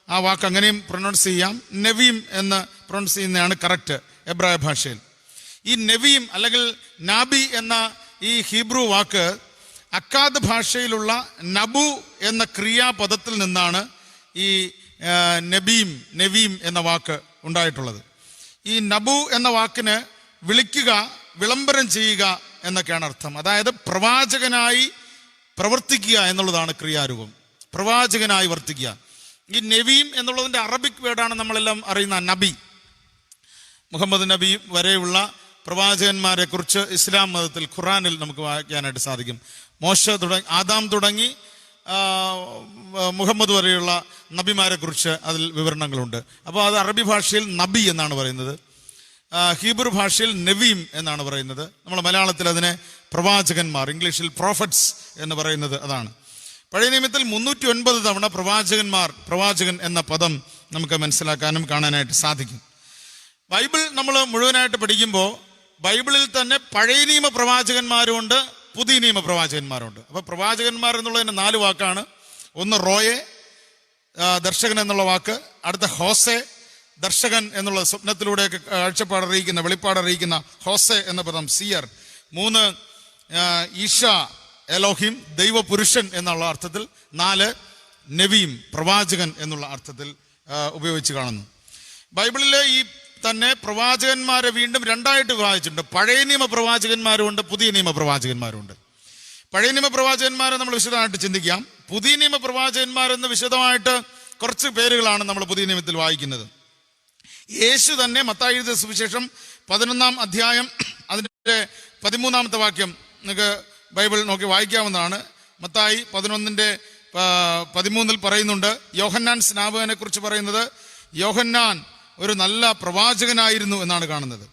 ആ വാക്ക് അങ്ങനെയും പ്രൊനൗൺസ് ചെയ്യാം. നെവീം എന്ന് പ്രൊനൗൺസ് ചെയ്യുന്നതാണ് കറക്റ്റ് എബ്രായ ഭാഷയിൽ. ഈ നെവീം അല്ലെങ്കിൽ നാബി എന്ന ഈ ഹീബ്രു വാക്ക് അക്കാദ് ഭാഷയിലുള്ള നബു എന്ന ക്രിയാപദത്തിൽ നിന്നാണ് ഈ നെവീം എന്ന വാക്ക് ഉണ്ടായിട്ടുള്ളത്. ഈ നബു എന്ന വാക്കിന് വിളിക്കുക, വിളംബരം ചെയ്യുക എന്നൊക്കെയാണ് അർത്ഥം. അതായത് പ്രവാചകനായി പ്രവർത്തിക്കുക എന്നുള്ളതാണ് ക്രിയാരൂപം. പ്രവാചകനായി വർത്തിക്കുക. ഈ നെവീം എന്നുള്ളതിൻ്റെ അറബിക് വേർഡാണ് നമ്മളെല്ലാം അറിയുന്ന നബി. മുഹമ്മദ് നബി വരെയുള്ള പ്രവാചകന്മാരെ കുറിച്ച് ഇസ്ലാം മതത്തിൽ ഖുറാനിൽ നമുക്ക് വായിക്കാനായിട്ട് സാധിക്കും. മോശ തുടങ്ങി, ആദാം തുടങ്ങി മുഹമ്മദ് വരെയുള്ള നബിമാരെ കുറിച്ച് അതിൽ വിവരണങ്ങളുണ്ട്. അപ്പോൾ അത് അറബി ഭാഷയിൽ നബി എന്നാണ് പറയുന്നത്, ഹീബ്രു ഭാഷയിൽ നെവീം എന്നാണ് പറയുന്നത്. നമ്മൾ മലയാളത്തിൽ അതിനെ പ്രവാചകന്മാർ, ഇംഗ്ലീഷിൽ പ്രോഫറ്റ്സ് എന്ന് പറയുന്നത് അതാണ്. പഴയ നിയമത്തിൽ 309 തവണ പ്രവാചകൻ എന്ന പദം നമുക്ക് മനസ്സിലാക്കാനും കാണാനായിട്ട് സാധിക്കും. ബൈബിൾ നമ്മൾ മുഴുവനായിട്ട് പഠിക്കുമ്പോൾ ബൈബിളിൽ തന്നെ പഴയ നിയമ പ്രവാചകന്മാരുമുണ്ട്, പുതിയ നിയമ പ്രവാചകന്മാരുണ്ട്. അപ്പോൾ പ്രവാചകന്മാർ എന്നുള്ളതിന് 4 വാക്കാണ്. ഒന്ന് റോയെ, ദർശകൻ എന്നുള്ള വാക്ക്. അടുത്ത ഹോസെ, ദർശകൻ എന്നുള്ള സ്വപ്നത്തിലൂടെയൊക്കെ കാഴ്ചപ്പാടറിയിക്കുന്ന, വെളിപ്പാടറിയിക്കുന്ന ഹോസെ എന്ന പദം സിയർ. 3 ഈഷ എലോഹിം, ദൈവപുരുഷൻ എന്നുള്ള അർത്ഥത്തിൽ. 4 നെവീം, പ്രവാചകൻ എന്നുള്ള അർത്ഥത്തിൽ ഉപയോഗിച്ച് കാണുന്നു. ബൈബിളിലെ ഈ തന്നെ പ്രവാചകന്മാരെ വീണ്ടും 2ആയിട്ട് വിഭാഗിച്ചിട്ടുണ്ട്. പഴയ നിയമ പ്രവാചകന്മാരുമുണ്ട്, പുതിയ നിയമ പ്രവാചകന്മാരുണ്ട്. പഴയ നിയമ പ്രവാചകന്മാരെ നമ്മൾ വിശദമായിട്ട് ചിന്തിക്കാം. പുതിയ നിയമ പ്രവാചകന്മാരെന്ന് വിശദമായിട്ട് കുറച്ച് പേരുകളാണ് നമ്മൾ പുതിയ നിയമത്തിൽ വായിക്കുന്നത്. യേശു തന്നെ മത്തായി എഴുതിയ സുവിശേഷം 11-ാം അധ്യായം അതിൻ്റെ 13-ാമത്തെ വാക്യം നിങ്ങൾക്ക് ബൈബിൾ നോക്കി വായിക്കാവുന്നതാണ്. മത്തായി 11:13 പറയുന്നുണ്ട്, യോഹന്നാൻ സ്നാപകനെ കുറിച്ച് പറയുന്നത്, യോഹന്നാൻ ഒരു നല്ല പ്രവാചകനായിരുന്നു എന്നാണ് കാണുന്നത്.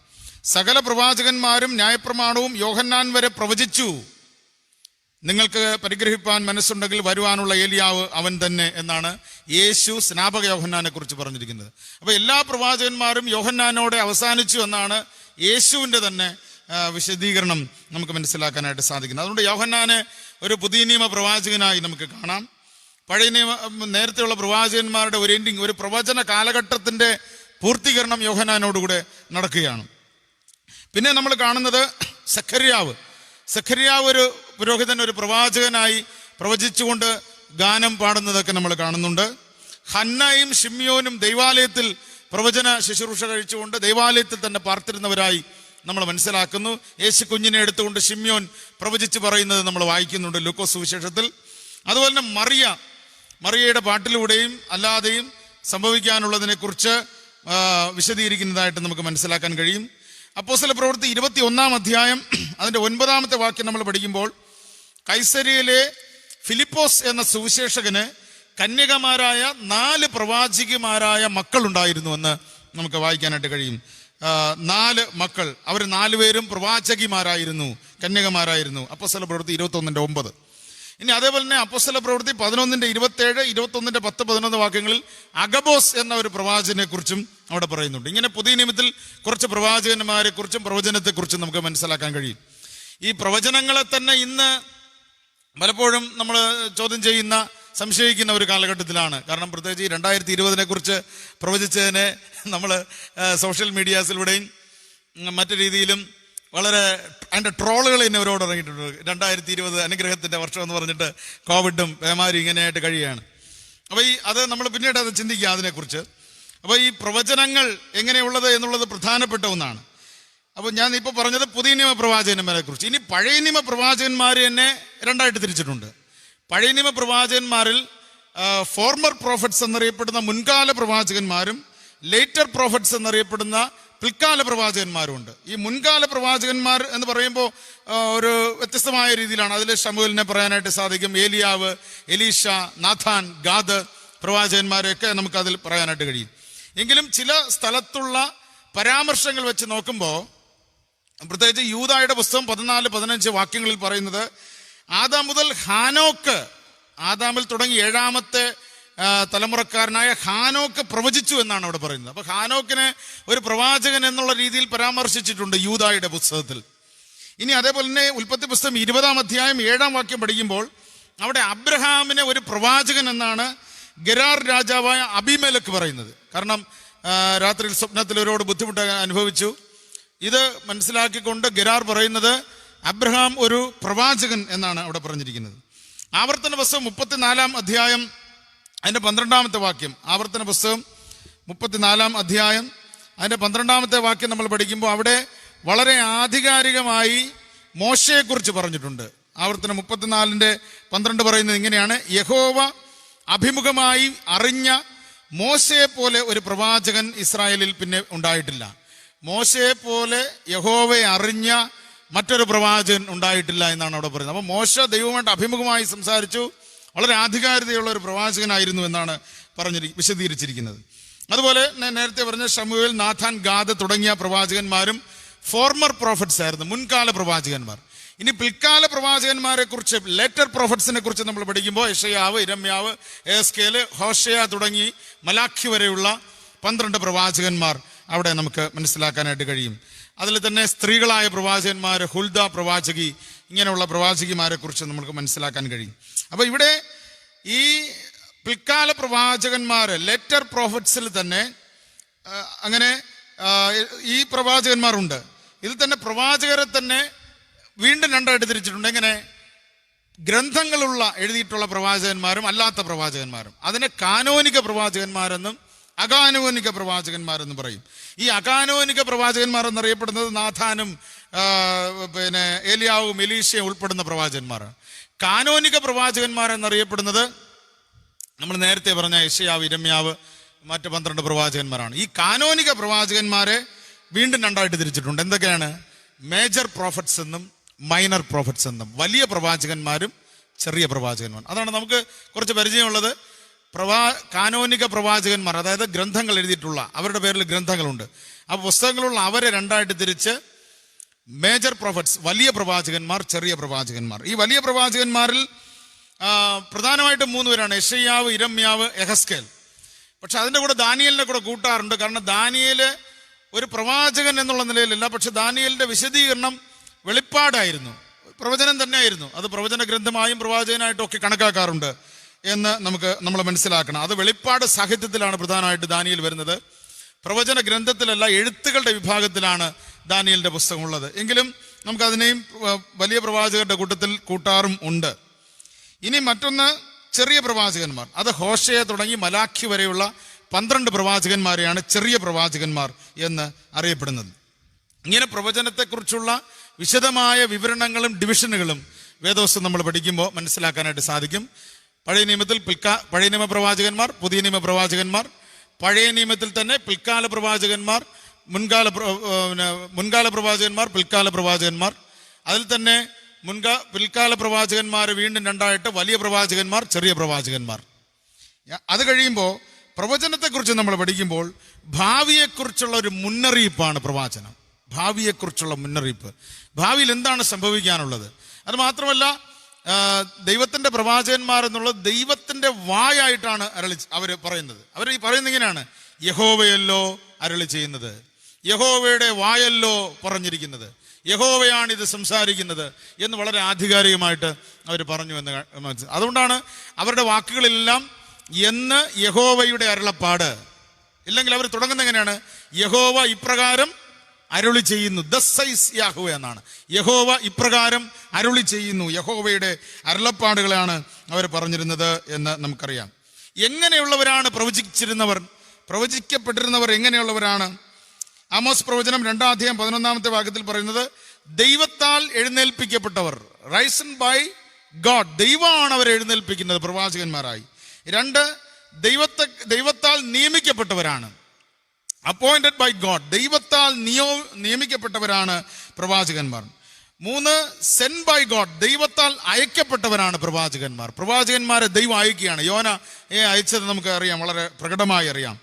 സകല പ്രവാചകന്മാരും ന്യായപ്രമാണവും യോഹന്നാൻ വരെ പ്രവചിച്ചു. നിങ്ങൾക്ക് പരിഗ്രഹിപ്പാൻ മനസ്സുണ്ടെങ്കിൽ വരുവാനുള്ള ഏലിയാവ് അവൻ തന്നെ എന്നാണ് യേശു സ്നാപക യോഹന്നാനെ കുറിച്ച് പറഞ്ഞിരിക്കുന്നത്. അപ്പോൾ എല്ലാ പ്രവാചകന്മാരും യോഹന്നാനോടെ അവസാനിച്ചു എന്നാണ് യേശുവിൻ്റെ തന്നെ വിശദീകരണം നമുക്ക് മനസ്സിലാക്കാനായിട്ട് സാധിക്കുന്നത്. അതുകൊണ്ട് യോഹന്നാനെ ഒരു പുതിയ നിയമ പ്രവാചകനായി നമുക്ക് കാണാം. പഴയ നിയമ നേരത്തെയുള്ള പ്രവാചകന്മാരുടെ ഒരു എൻഡിങ്, ഒരു പ്രവചന കാലഘട്ടത്തിന്റെ പൂർത്തീകരണം യോഹന്നാനോടുകൂടെ നടക്കുകയാണ്. പിന്നെ നമ്മൾ കാണുന്നത് സഖര്യാവ് ഒരു പുരോഹിതൻ, ഒരു പ്രവാചകനായി പ്രവചിച്ചുകൊണ്ട് ഗാനം പാടുന്നതൊക്കെ നമ്മൾ കാണുന്നുണ്ട്. ഹന്നയും ഷിമ്യോനും ദൈവാലയത്തിൽ പ്രവചന ശുശ്രൂഷ കഴിച്ചുകൊണ്ട് ദൈവാലയത്തിൽ തന്നെ പാർത്തിരുന്നവരായി നമ്മൾ മനസ്സിലാക്കുന്നു. യേശു കുഞ്ഞിനെ എടുത്തുകൊണ്ട് ഷിമ്യോൻ പ്രവചിച്ച് പറയുന്നത് നമ്മൾ വായിക്കുന്നുണ്ട് ലൂക്കോസ് സുവിശേഷത്തിൽ. അതുപോലെ തന്നെ മറിയയുടെ പാട്ടിലൂടെയും അല്ലാതെയും സംഭവിക്കാനുള്ളതിനെ കുറിച്ച് വിശദീകരിക്കുന്നതായിട്ട് നമുക്ക് മനസ്സിലാക്കാൻ കഴിയും. അപ്പോസ്തല പ്രവൃത്തി 21-ാം അധ്യായം അതിന്റെ 9-ാമത്തെ വാക്യം നമ്മൾ പഠിക്കുമ്പോൾ, കൈസരിയയിലെ ഫിലിപ്പോസ് എന്ന സുവിശേഷകന് കന്യകമാരായ 4 പ്രവാചികമാരായ മക്കളുണ്ടായിരുന്നുവെന്ന് നമുക്ക് വായിക്കാനായിട്ട് കഴിയും. 4 മക്കൾ, അവർ 4 പേരും പ്രവാചകിമാരായിരുന്നു, കന്യകമാരായിരുന്നു. അപ്പോസ്തല പ്രവൃത്തി 21:9. ഇനി അതേപോലെ തന്നെ അപ്പോസ്തല പ്രവൃത്തി 11:27, 21:10-11 വാക്യങ്ങളിൽ അഗബോസ് എന്ന ഒരു പ്രവാചകനെ കുറിച്ചും അവിടെ പറയുന്നുണ്ട്. ഇങ്ങനെ പുതിയ നിയമത്തിൽ കുറച്ച് പ്രവാചകന്മാരെ കുറിച്ചും പ്രവചനത്തെക്കുറിച്ചും നമുക്ക് മനസ്സിലാക്കാൻ കഴിയും. ഈ പ്രവചനങ്ങളെ തന്നെ ഇന്ന് പലപ്പോഴും നമ്മൾ ചോദ്യം ചെയ്യുന്ന, സംശയിക്കുന്ന ഒരു കാലഘട്ടത്തിലാണ്. കാരണം പ്രത്യേകിച്ച് ഈ 2020 കുറിച്ച് പ്രവചിച്ചതിനെ നമ്മൾ സോഷ്യൽ മീഡിയാസിലൂടെയും മറ്റു രീതിയിലും വളരെ അതിൻ്റെ ട്രോളുകൾ ഇന്നവരോട് ഇറങ്ങിയിട്ടുണ്ട്. 2020 അനുഗ്രഹത്തിൻ്റെ വർഷം എന്ന് പറഞ്ഞിട്ട് കോവിഡും പേമാരി ഇങ്ങനെയായിട്ട് കഴിയുകയാണ്. അപ്പോൾ അത് നമ്മൾ പിന്നീട് അത് ചിന്തിക്കുക അതിനെക്കുറിച്ച്. അപ്പോൾ ഈ പ്രവചനങ്ങൾ എങ്ങനെയുള്ളത് എന്നുള്ളത് പ്രധാനപ്പെട്ട ഒന്നാണ്. അപ്പോൾ ഞാൻ ഇപ്പോൾ പറഞ്ഞത് പുതിയ നിയമ പ്രവാചകന്മാരെ കുറിച്ച്. ഇനി പഴയ നിയമ പ്രവാചകന്മാർ തന്നെ 2ആയിട്ട് തിരിച്ചിട്ടുണ്ട്. പഴയ നിയമ പ്രവാചകന്മാരിൽ ഫോർമർ പ്രോഫറ്റ്സ് എന്നറിയപ്പെടുന്ന മുൻകാല പ്രവാചകന്മാരും ലേറ്റർ പ്രോഫറ്റ്സ് എന്നറിയപ്പെടുന്ന പിൽക്കാല പ്രവാചകന്മാരുണ്ട്. ഈ മുൻകാല പ്രവാചകന്മാർ എന്ന് പറയുമ്പോൾ ഒരു വ്യത്യസ്തമായ രീതിയിലാണ്. അതിൽ ശമൂവേലിനെ പറയാനായിട്ട് സാധിക്കും, ഏലിയാവ്, എലീഷ, നാഥാൻ, ഗാദ് പ്രവാചകന്മാരെയൊക്കെ നമുക്കതിൽ പറയാനായിട്ട് കഴിയും. എങ്കിലും ചില സ്ഥലത്തുള്ള പരാമർശങ്ങൾ വെച്ച് നോക്കുമ്പോൾ, പ്രത്യേകിച്ച് യൂദായുടെ പുസ്തകം 14-15 വാക്യങ്ങളിൽ പറയുന്നത്, ആദാം മുതൽ ഹാനോക്ക്, ആദാമിൽ തുടങ്ങി 7ാമത്തെ തലമുറക്കാരനായ ഹാനോക്ക് പ്രവചിച്ചു എന്നാണ് അവിടെ പറയുന്നത്. അപ്പൊ ഹാനോക്കിനെ ഒരു പ്രവാചകൻ എന്നുള്ള രീതിയിൽ പരാമർശിച്ചിട്ടുണ്ട് യൂദായുടെ പുസ്തകത്തിൽ. ഇനി അതേപോലെ തന്നെ ഉൽപ്പത്തി പുസ്തകം 20-ാം അധ്യായം 7-ാം വാക്യം പഠിക്കുമ്പോൾ അവിടെ അബ്രഹാമിനെ ഒരു പ്രവാചകൻ എന്നാണ് ഗെരാർ രാജാവായ അബീമേലെക്ക് പറയുന്നത്. കാരണം രാത്രിയിൽ സ്വപ്നത്തിൽ ഒരുപാട് ബുദ്ധിമുട്ട് അനുഭവിച്ചു. ഇത് മനസ്സിലാക്കിക്കൊണ്ട് ഗെരാർ പറയുന്നത് അബ്രഹാം ഒരു പ്രവാചകൻ എന്നാണ് അവിടെ പറഞ്ഞിരിക്കുന്നത്. ആവർത്തന പുസ്തകം 34-ാം അധ്യായം അതിൻ്റെ 12-ാമത്തെ വാക്യം, ആവർത്തന പുസ്തകം 34-ാം അധ്യായം അതിൻ്റെ 12-ാമത്തെ വാക്യം നമ്മൾ പഠിക്കുമ്പോൾ അവിടെ വളരെ ആധികാരികമായി മോശയെക്കുറിച്ച് പറഞ്ഞിട്ടുണ്ട്. ആവർത്തനം 34:12 പറയുന്നത് ഇങ്ങനെയാണ്: യഹോവ അഭിമുഖമായി അറിഞ്ഞ മോശയെ പോലെ ഒരു പ്രവാചകൻ ഇസ്രായേലിൽ പിന്നെ ഉണ്ടായിട്ടില്ല. മോശയെ പോലെ യഹോവയെ അറിഞ്ഞ മറ്റൊരു പ്രവാചകൻ ഉണ്ടായിട്ടില്ല എന്നാണ് അവിടെ പറയുന്നത്. അപ്പോൾ മോശ ദൈവമായിട്ട് അഭിമുഖമായി സംസാരിച്ചു, വളരെ ആധികാരികതയുള്ള ഒരു പ്രവാചകനായിരുന്നു എന്നാണ് വിശദീകരിച്ചിരിക്കുന്നത്. അതുപോലെ നേരത്തെ പറഞ്ഞ ശമൂവേൽ, നാഥാൻ, ഗാദ് തുടങ്ങിയ പ്രവാചകന്മാരും ഫോർമർ പ്രോഫറ്റ്സ് ആയിരുന്നു, മുൻകാല പ്രവാചകന്മാർ. ഇനി പിൽക്കാല പ്രവാചകന്മാരെ കുറിച്ച്, ലേറ്റർ പ്രോഫറ്റ്സിനെ കുറിച്ച് നമ്മൾ പഠിക്കുമ്പോൾ യെശയ്യാവ്, ഇരമ്യാവ്, എഹെസ്കേൽ, ഹോശയ തുടങ്ങി മലാഖി വരെയുള്ള 12 പ്രവാചകന്മാർ അവിടെ നമുക്ക് മനസ്സിലാക്കാനായിട്ട് കഴിയും. അതിൽ തന്നെ സ്ത്രീകളായ പ്രവാചകന്മാർ, ഹുൽദ പ്രവാചകി, ഇങ്ങനെയുള്ള പ്രവാചകിമാരെ കുറിച്ച് നമുക്ക് മനസ്സിലാക്കാൻ കഴിയും. അപ്പൊ ഇവിടെ ഈ പിൽക്കാല പ്രവാചകന്മാർ, ലെറ്റർ പ്രോഫറ്റ്സിൽ തന്നെ അങ്ങനെ ഈ പ്രവാചകന്മാരുണ്ട്. ഇതിൽ തന്നെ പ്രവാചകരെ തന്നെ വീണ്ടും 2ആയിട്ട് തിരിച്ചിട്ടുണ്ട്. എങ്ങനെ? ഗ്രന്ഥങ്ങളുള്ള എഴുതിയിട്ടുള്ള പ്രവാചകന്മാരും അല്ലാത്ത പ്രവാചകന്മാരും. അതിനെ കാനോനിക പ്രവാചകന്മാരെന്നും അകാനോനിക പ്രവാചകന്മാരെന്ന് പറയും. ഈ അകാനോനിക പ്രവാചകന്മാർ എന്നറിയപ്പെടുന്നത് നാഥാനും ഏലിയാവും എലീശയും ഉൾപ്പെടുന്ന പ്രവാചകന്മാരാണ്. കാനോനിക പ്രവാചകന്മാർ എന്നറിയപ്പെടുന്നത് നമ്മൾ നേരത്തെ പറഞ്ഞ യെശയ്യാവ്, ഇരമ്യാവ്, മറ്റ് 12 പ്രവാചകന്മാരാണ്. ഈ കാനോനിക പ്രവാചകന്മാരെ വീണ്ടും 2ആയിട്ട് തിരിച്ചിട്ടുണ്ട്. എന്തൊക്കെയാണ്? മേജർ പ്രോഫറ്റ്സ് എന്നും മൈനർ പ്രോഫറ്റ്സ് എന്നും. വലിയ പ്രവാചകന്മാരും ചെറിയ പ്രവാചകന്മാരും. അതാണ് നമുക്ക് കുറച്ച് പരിചയമുള്ളത്. കാനോനിക പ്രവാചകന്മാർ, അതായത് ഗ്രന്ഥങ്ങൾ എഴുതിയിട്ടുള്ള, അവരുടെ പേരിൽ ഗ്രന്ഥങ്ങളുണ്ട്. ആ പുസ്തകങ്ങളുള്ള അവരെ 2ആയിട്ട് തിരിച്ച് മേജർ പ്രോഫറ്റ്സ്, വലിയ പ്രവാചകന്മാർ, ചെറിയ പ്രവാചകന്മാർ. ഈ വലിയ പ്രവാചകന്മാരിൽ പ്രധാനമായിട്ടും 3 പേരാണ്: യെശയ്യാവ്, ഇരമ്യാവ്, എഹെസ്കേൽ. പക്ഷെ അതിൻ്റെ കൂടെ ദാനിയേലിനെ കൂടെ കൂട്ടാറുണ്ട്. കാരണം ദാനിയേല് ഒരു പ്രവാചകൻ എന്നുള്ള നിലയിലല്ല, പക്ഷെ ദാനിയേലിന്റെ വിശദീകരണം വെളിപ്പാടായിരുന്നു. പ്രവചനം തന്നെയായിരുന്നു. അത് പ്രവചന ഗ്രന്ഥമായും പ്രവാചകനായിട്ടും ഒക്കെ കണക്കാക്കാറുണ്ട് എന്ന് നമ്മൾ മനസ്സിലാക്കണം. അത് വെളിപ്പാട് സാഹിത്യത്തിലാണ് പ്രധാനമായിട്ട് ദാനിയേൽ വരുന്നത്. പ്രവചന ഗ്രന്ഥത്തിലല്ല, എഴുത്തുകളുടെ വിഭാഗത്തിലാണ് ദാനിയേലിന്റെ പുസ്തകമുള്ളത്. എങ്കിലും നമുക്കതിനെയും വലിയ പ്രവാചകരുടെ കൂട്ടത്തിൽ കൂട്ടാറും ഉണ്ട്. ഇനി മറ്റൊന്ന് ചെറിയ പ്രവാചകന്മാർ. അത് ഹോശയ തുടങ്ങി മലാഖി വരെയുള്ള 12 പ്രവാചകന്മാരെയാണ് ചെറിയ പ്രവാചകന്മാർ എന്ന് അറിയപ്പെടുന്നത്. ഇങ്ങനെ പ്രവചനത്തെക്കുറിച്ചുള്ള വിശദമായ വിവരണങ്ങളും ഡിവിഷനുകളും വേദോസ്തം നമ്മൾ പഠിക്കുമ്പോൾ മനസ്സിലാക്കാനായിട്ട് സാധിക്കും. പഴയ നിയമത്തിൽ പഴയ നിയമ പ്രവാചകന്മാർ, പുതിയ നിയമ പ്രവാചകന്മാർ, പഴയ നിയമത്തിൽ തന്നെ പിൽക്കാല പ്രവാചകന്മാർ, മുൻകാല പ്രവാചകന്മാർ, പിൽക്കാല പ്രവാചകന്മാർ. അതിൽ തന്നെ പിൽക്കാല പ്രവാചകന്മാർ വീണ്ടും രണ്ടായിട്ട് വലിയ പ്രവാചകന്മാർ, ചെറിയ പ്രവാചകന്മാർ. അത് കഴിയുമ്പോൾ പ്രവചനത്തെക്കുറിച്ച് നമ്മൾ പഠിക്കുമ്പോൾ ഭാവിയെക്കുറിച്ചുള്ള ഒരു മുന്നറിയിപ്പാണ് പ്രവാചനം. ഭാവിയെക്കുറിച്ചുള്ള മുന്നറിയിപ്പ്, ഭാവിയിൽ എന്താണ് സംഭവിക്കാനുള്ളത്. അത് മാത്രമല്ല, ദൈവത്തിന്റെ പ്രവാചകന്മാർ എന്നുള്ളത് ദൈവത്തിന്റെ വായായിട്ടാണ് അവർ പറയുന്നത്. അവർ ഈ പറയുന്നത് ഇങ്ങനെയാണ്: യഹോവയല്ലോ അരുളി ചെയ്യുന്നത്, യഹോവയുടെ വായല്ലോ പറഞ്ഞിരിക്കുന്നത്, യഹോവയാണ് ഇത് സംസാരിക്കുന്നത് എന്ന് വളരെ ആധികാരികമായിട്ട് അവർ പറഞ്ഞു എന്ന് മനസ്സിലായി. അതുകൊണ്ടാണ് അവരുടെ വാക്കുകളെല്ലാം എന്ന് യഹോവയുടെ അരുളപ്പാട്, ഇല്ലെങ്കിൽ അവർ തുടങ്ങുന്നത് എങ്ങനെയാണ്? യഹോവ ഇപ്രകാരം അരുളി ചെയ്യുന്നു, ദസ്സൈസ് യാഹോവ എന്നാണ്. യഹോവ ഇപ്രകാരം അരുളി ചെയ്യുന്നു, യഹോവയുടെ അരുളപ്പാടുകളാണ് അവർ പറഞ്ഞിരുന്നത് എന്ന് നമുക്കറിയാം. എങ്ങനെയുള്ളവരാണ് പ്രവചിക്കപ്പെട്ടിരുന്നവർ എങ്ങനെയുള്ളവരാണ്? ആമോസ് പ്രവചനം 2-ാം അധ്യായം 11-ാമത്തെ വാക്യത്തിൽ പറയുന്നത്, ദൈവത്താൽ എഴുന്നേൽപ്പിക്കപ്പെട്ടവർ, റൈസൺ ബൈ ഗോഡ്, ദൈവമാണ് അവരെ എഴുന്നേൽപ്പിക്കുന്നത് പ്രവാചകന്മാരായി. 2, ദൈവത്താൽ നിയമിക്കപ്പെട്ടവരാണ്, അപ്പോയിന്റഡ് ബൈ ഗോഡ്, ദൈവത്താൽ നിയമിക്കപ്പെട്ടവരാണ് പ്രവാചകന്മാർ. 3, സെൻഡ് ബൈ ഗോഡ്, ദൈവത്താൽ അയക്കപ്പെട്ടവരാണ് പ്രവാചകന്മാർ. പ്രവാചകന്മാരെ ദൈവം അയക്കുകയാണ്. യോനയെ അയച്ചത് നമുക്ക് അറിയാം, വളരെ പ്രകടമായി അറിയാം.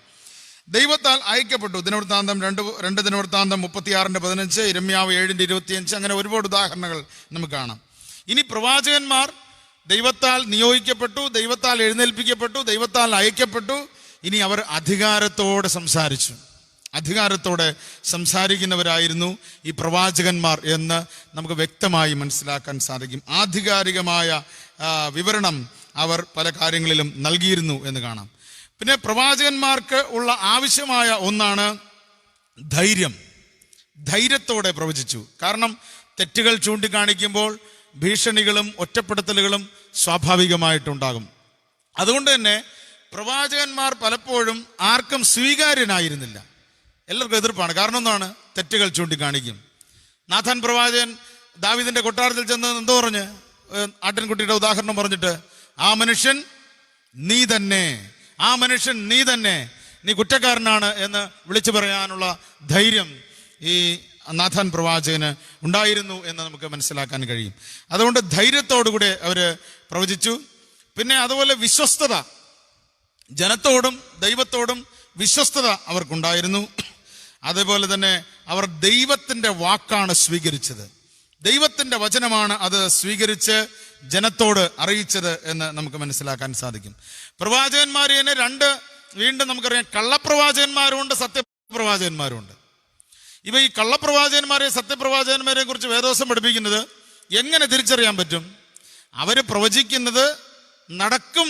ദൈവത്താൽ അയക്കപ്പെട്ടു. ദിനവൃത്താന്തം 2 ദിനവൃത്താന്തം 36:15, ഇരമ്യാവ് 7:25, അങ്ങനെ ഒരുപാട് ഉദാഹരണങ്ങൾ നമുക്ക് കാണാം. ഇനി പ്രവാചകന്മാർ ദൈവത്താൽ നിയോഗിക്കപ്പെട്ടു, ദൈവത്താൽ എഴുന്നേൽപ്പിക്കപ്പെട്ടു, ദൈവത്താൽ അയക്കപ്പെട്ടു. ഇനി അവർ അധികാരത്തോടെ സംസാരിക്കുന്നവരായിരുന്നു ഈ പ്രവാചകന്മാർ എന്ന് നമുക്ക് വ്യക്തമായി മനസ്സിലാക്കാൻ സാധിക്കും. ആധികാരികമായ വിവരണം അവർ പല കാര്യങ്ങളിലും നൽകിയിരുന്നു എന്ന് കാണാം. പിന്നെ പ്രവാചകന്മാർക്ക് ഉള്ള ആവശ്യമായ ഒന്നാണ് ധൈര്യത്തോടെ പ്രവചിച്ചു. കാരണം തെറ്റുകൾ ചൂണ്ടിക്കാണിക്കുമ്പോൾ ഭീഷണികളും ഒറ്റപ്പെടുത്തലുകളും സ്വാഭാവികമായിട്ടുണ്ടാകും. അതുകൊണ്ട് തന്നെ പ്രവാചകന്മാർ പലപ്പോഴും ആർക്കും സ്വീകാര്യനായിരുന്നില്ല. എല്ലാവർക്കും എതിർപ്പാണ്. കാരണം എന്താണ്? തെറ്റുകൾ ചൂണ്ടിക്കാണിക്കും. നാഥാൻ പ്രവാചകൻ ദാവീദിന്റെ കൊട്ടാരത്തിൽ ചെന്ന് എന്തോ പറഞ്ഞ്, ആട്ടിൻകുട്ടിയുടെ ഉദാഹരണം പറഞ്ഞിട്ട്, ആ മനുഷ്യൻ നീ തന്നെ, നീ കുറ്റക്കാരനാണ് എന്ന് വിളിച്ചു പറയാനുള്ള ധൈര്യം ഈ നാഥാൻ പ്രവാചകന് ഉണ്ടായിരുന്നു എന്ന് നമുക്ക് മനസ്സിലാക്കാൻ കഴിയും. അതുകൊണ്ട് ധൈര്യത്തോടുകൂടെ അവര് പ്രവചിച്ചു. പിന്നെ അതുപോലെ വിശ്വസ്തത, ജനത്തോടും ദൈവത്തോടും വിശ്വസ്തത അവർക്കുണ്ടായിരുന്നു. അതേപോലെ തന്നെ അവർ ദൈവത്തിന്റെ വാക്കാണ് സ്വീകരിച്ചത്, ദൈവത്തിന്റെ വചനമാണ് അത് സ്വീകരിച്ച് ജനത്തോട് അറിയിച്ചത് എന്ന് നമുക്ക് മനസ്സിലാക്കാൻ സാധിക്കും. പ്രവാചകന്മാരെ തന്നെ വീണ്ടും നമുക്കറിയാം, കള്ളപ്രവാചകന്മാരുമുണ്ട്, സത്യപ്രവാചകന്മാരുമുണ്ട്. ഇവ ഈ കള്ളപ്രവാചകന്മാരെ സത്യപ്രവാചകന്മാരെ കുറിച്ച് വേദോസം പഠിപ്പിക്കുന്നത് എങ്ങനെ തിരിച്ചറിയാൻ പറ്റും? അവര് പ്രവചിക്കുന്നത്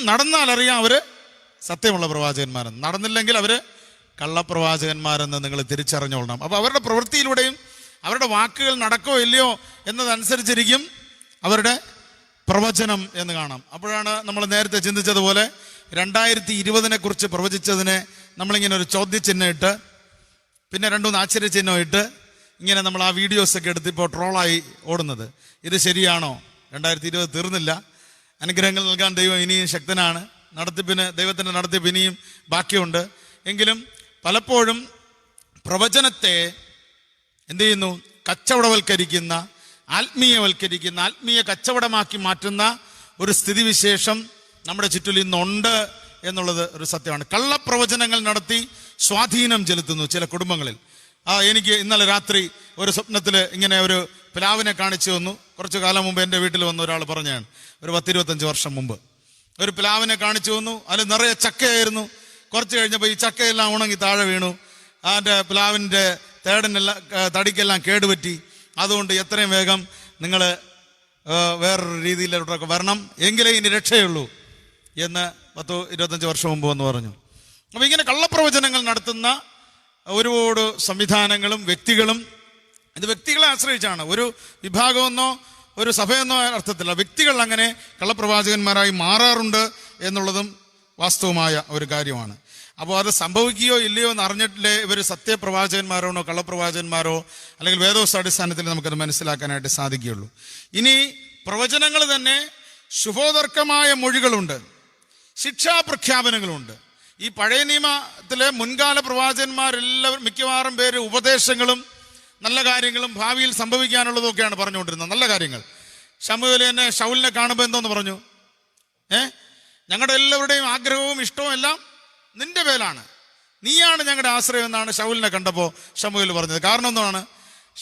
നടന്നാൽ അറിയാം അവര് സത്യമുള്ള പ്രവാചകന്മാരെന്ന്, നടന്നില്ലെങ്കിൽ അവര് കള്ളപ്രവാചകന്മാരെന്ന് നിങ്ങൾ തിരിച്ചറിഞ്ഞോളണം. അപ്പൊ അവരുടെ പ്രവൃത്തിയിലൂടെയും അവരുടെ വാക്കുകൾ നടക്കോ ഇല്ലയോ എന്നതനുസരിച്ചിരിക്കും അവരുടെ പ്രവചനം എന്ന് കാണാം. അപ്പോഴാണ് നമ്മൾ നേരത്തെ ചിന്തിച്ചതുപോലെ 2020 കുറിച്ച് പ്രവചിച്ചതിനെ നമ്മളിങ്ങനെ ഒരു ചോദ്യചിഹ്നം ഇട്ട് പിന്നെ 2-3 ആശ്ചര്യചിഹ്നം ഇട്ട് ഇങ്ങനെ നമ്മൾ ആ വീഡിയോസൊക്കെ എടുത്ത് ഇപ്പോൾ ട്രോളായി ഓടുന്നത്. ഇത് ശരിയാണോ? 2020 തീർന്നില്ല. അനുഗ്രഹങ്ങൾ നൽകാൻ ദൈവം ഇനിയും ശക്തനാണ്. ദൈവത്തിന്റെ നടത്തിപ്പ് ഇനിയും ബാക്കിയുണ്ട്. എങ്കിലും പലപ്പോഴും പ്രവചനത്തെ എന്ത് ചെയ്യുന്നു? കച്ചവടവൽക്കരിക്കുന്ന, ആത്മീയ കച്ചവടമാക്കി മാറ്റുന്ന ഒരു സ്ഥിതിവിശേഷം നമ്മുടെ ചുറ്റിൽ ഇന്നുണ്ട് എന്നുള്ളത് ഒരു സത്യമാണ്. കള്ളപ്രവചനങ്ങൾ നടത്തി സ്വാധീനം ചെലുത്തുന്നു ചില കുടുംബങ്ങളിൽ. എനിക്ക് ഇന്നലെ രാത്രി ഒരു സ്വപ്നത്തിൽ ഇങ്ങനെ ഒരു പ്ലാവിനെ കാണിച്ചു തന്നു. കുറച്ചു കാലം മുമ്പ് എൻ്റെ വീട്ടിൽ വന്ന ഒരാൾ പറഞ്ഞാണ്, ഒരു 10-25 വർഷം മുമ്പ് ഒരു പ്ലാവിനെ കാണിച്ചു തന്നു. അതിൽ നിറയെ ചക്കയായിരുന്നു. കുറച്ച് കഴിഞ്ഞപ്പോൾ ഈ ചക്കയെല്ലാം ഉണങ്ങി താഴെ വീണു. അതിൻ്റെ പ്ലാവിൻ്റെ തടിക്കെല്ലാം കേടുപറ്റി. അതുകൊണ്ട് എത്രയും വേഗം നിങ്ങൾ വേറൊരു രീതിയിലോട്ടൊക്കെ വരണം, എങ്കിലേ ഇനി രക്ഷയുള്ളൂ എന്ന് 10-25 വർഷം മുമ്പ് എന്ന് പറഞ്ഞു. അപ്പോൾ ഇങ്ങനെ കള്ളപ്രവചനങ്ങൾ നടത്തുന്ന ഒരുപാട് സംവിധാനങ്ങളും വ്യക്തികളും, ഇത് വ്യക്തികളെ ആശ്രയിച്ചാണ്, ഒരു വിഭാഗമെന്നോ ഒരു സഭയെന്നോ അർത്ഥത്തില്ല, വ്യക്തികൾ അങ്ങനെ കള്ളപ്രവാചകന്മാരായി മാറാറുണ്ട് എന്നുള്ളതും വാസ്തവമായ ഒരു കാര്യമാണ്. അപ്പോൾ അത് സംഭവിക്കുകയോ ഇല്ലയോ എന്ന് അറിഞ്ഞിട്ടില്ലേ ഇവർ സത്യപ്രവാചകന്മാരോണോ കള്ളപ്രവാചകന്മാരോ അല്ലെങ്കിൽ വേദോസ്ത അടിസ്ഥാനത്തിൽ നമുക്കത് മനസ്സിലാക്കാനായിട്ട് സാധിക്കുകയുള്ളൂ. ഇനി പ്രവചനങ്ങൾ തന്നെ ശുഭോദർക്കമായ മൊഴികളുണ്ട്, ശിക്ഷാപ്രഖ്യാപനങ്ങളുണ്ട്. ഈ പഴയ നിയമത്തിലെ മുൻകാല പ്രവാചകന്മാരെല്ലാവരും മിക്കവാറും പേര് ഉപദേശങ്ങളും നല്ല കാര്യങ്ങളും ഭാവിയിൽ സംഭവിക്കാനുള്ളതൊക്കെയാണ് പറഞ്ഞുകൊണ്ടിരുന്നത്, നല്ല കാര്യങ്ങൾ. ശമൂവേൽ തന്നെ ശൗലിനെ കാണുമ്പോൾ എന്തോന്ന് പറഞ്ഞു? ഞങ്ങളുടെ എല്ലാവരുടെയും ആഗ്രഹവും ഇഷ്ടവും എല്ലാം നിന്റെ പേലാണ്, നീയാണ് ഞങ്ങളുടെ ആശ്രയം എന്നാണ് ശൗലിനെ കണ്ടപ്പോൾ ശമൂവേൽ പറഞ്ഞത്. കാരണം എന്താണ്?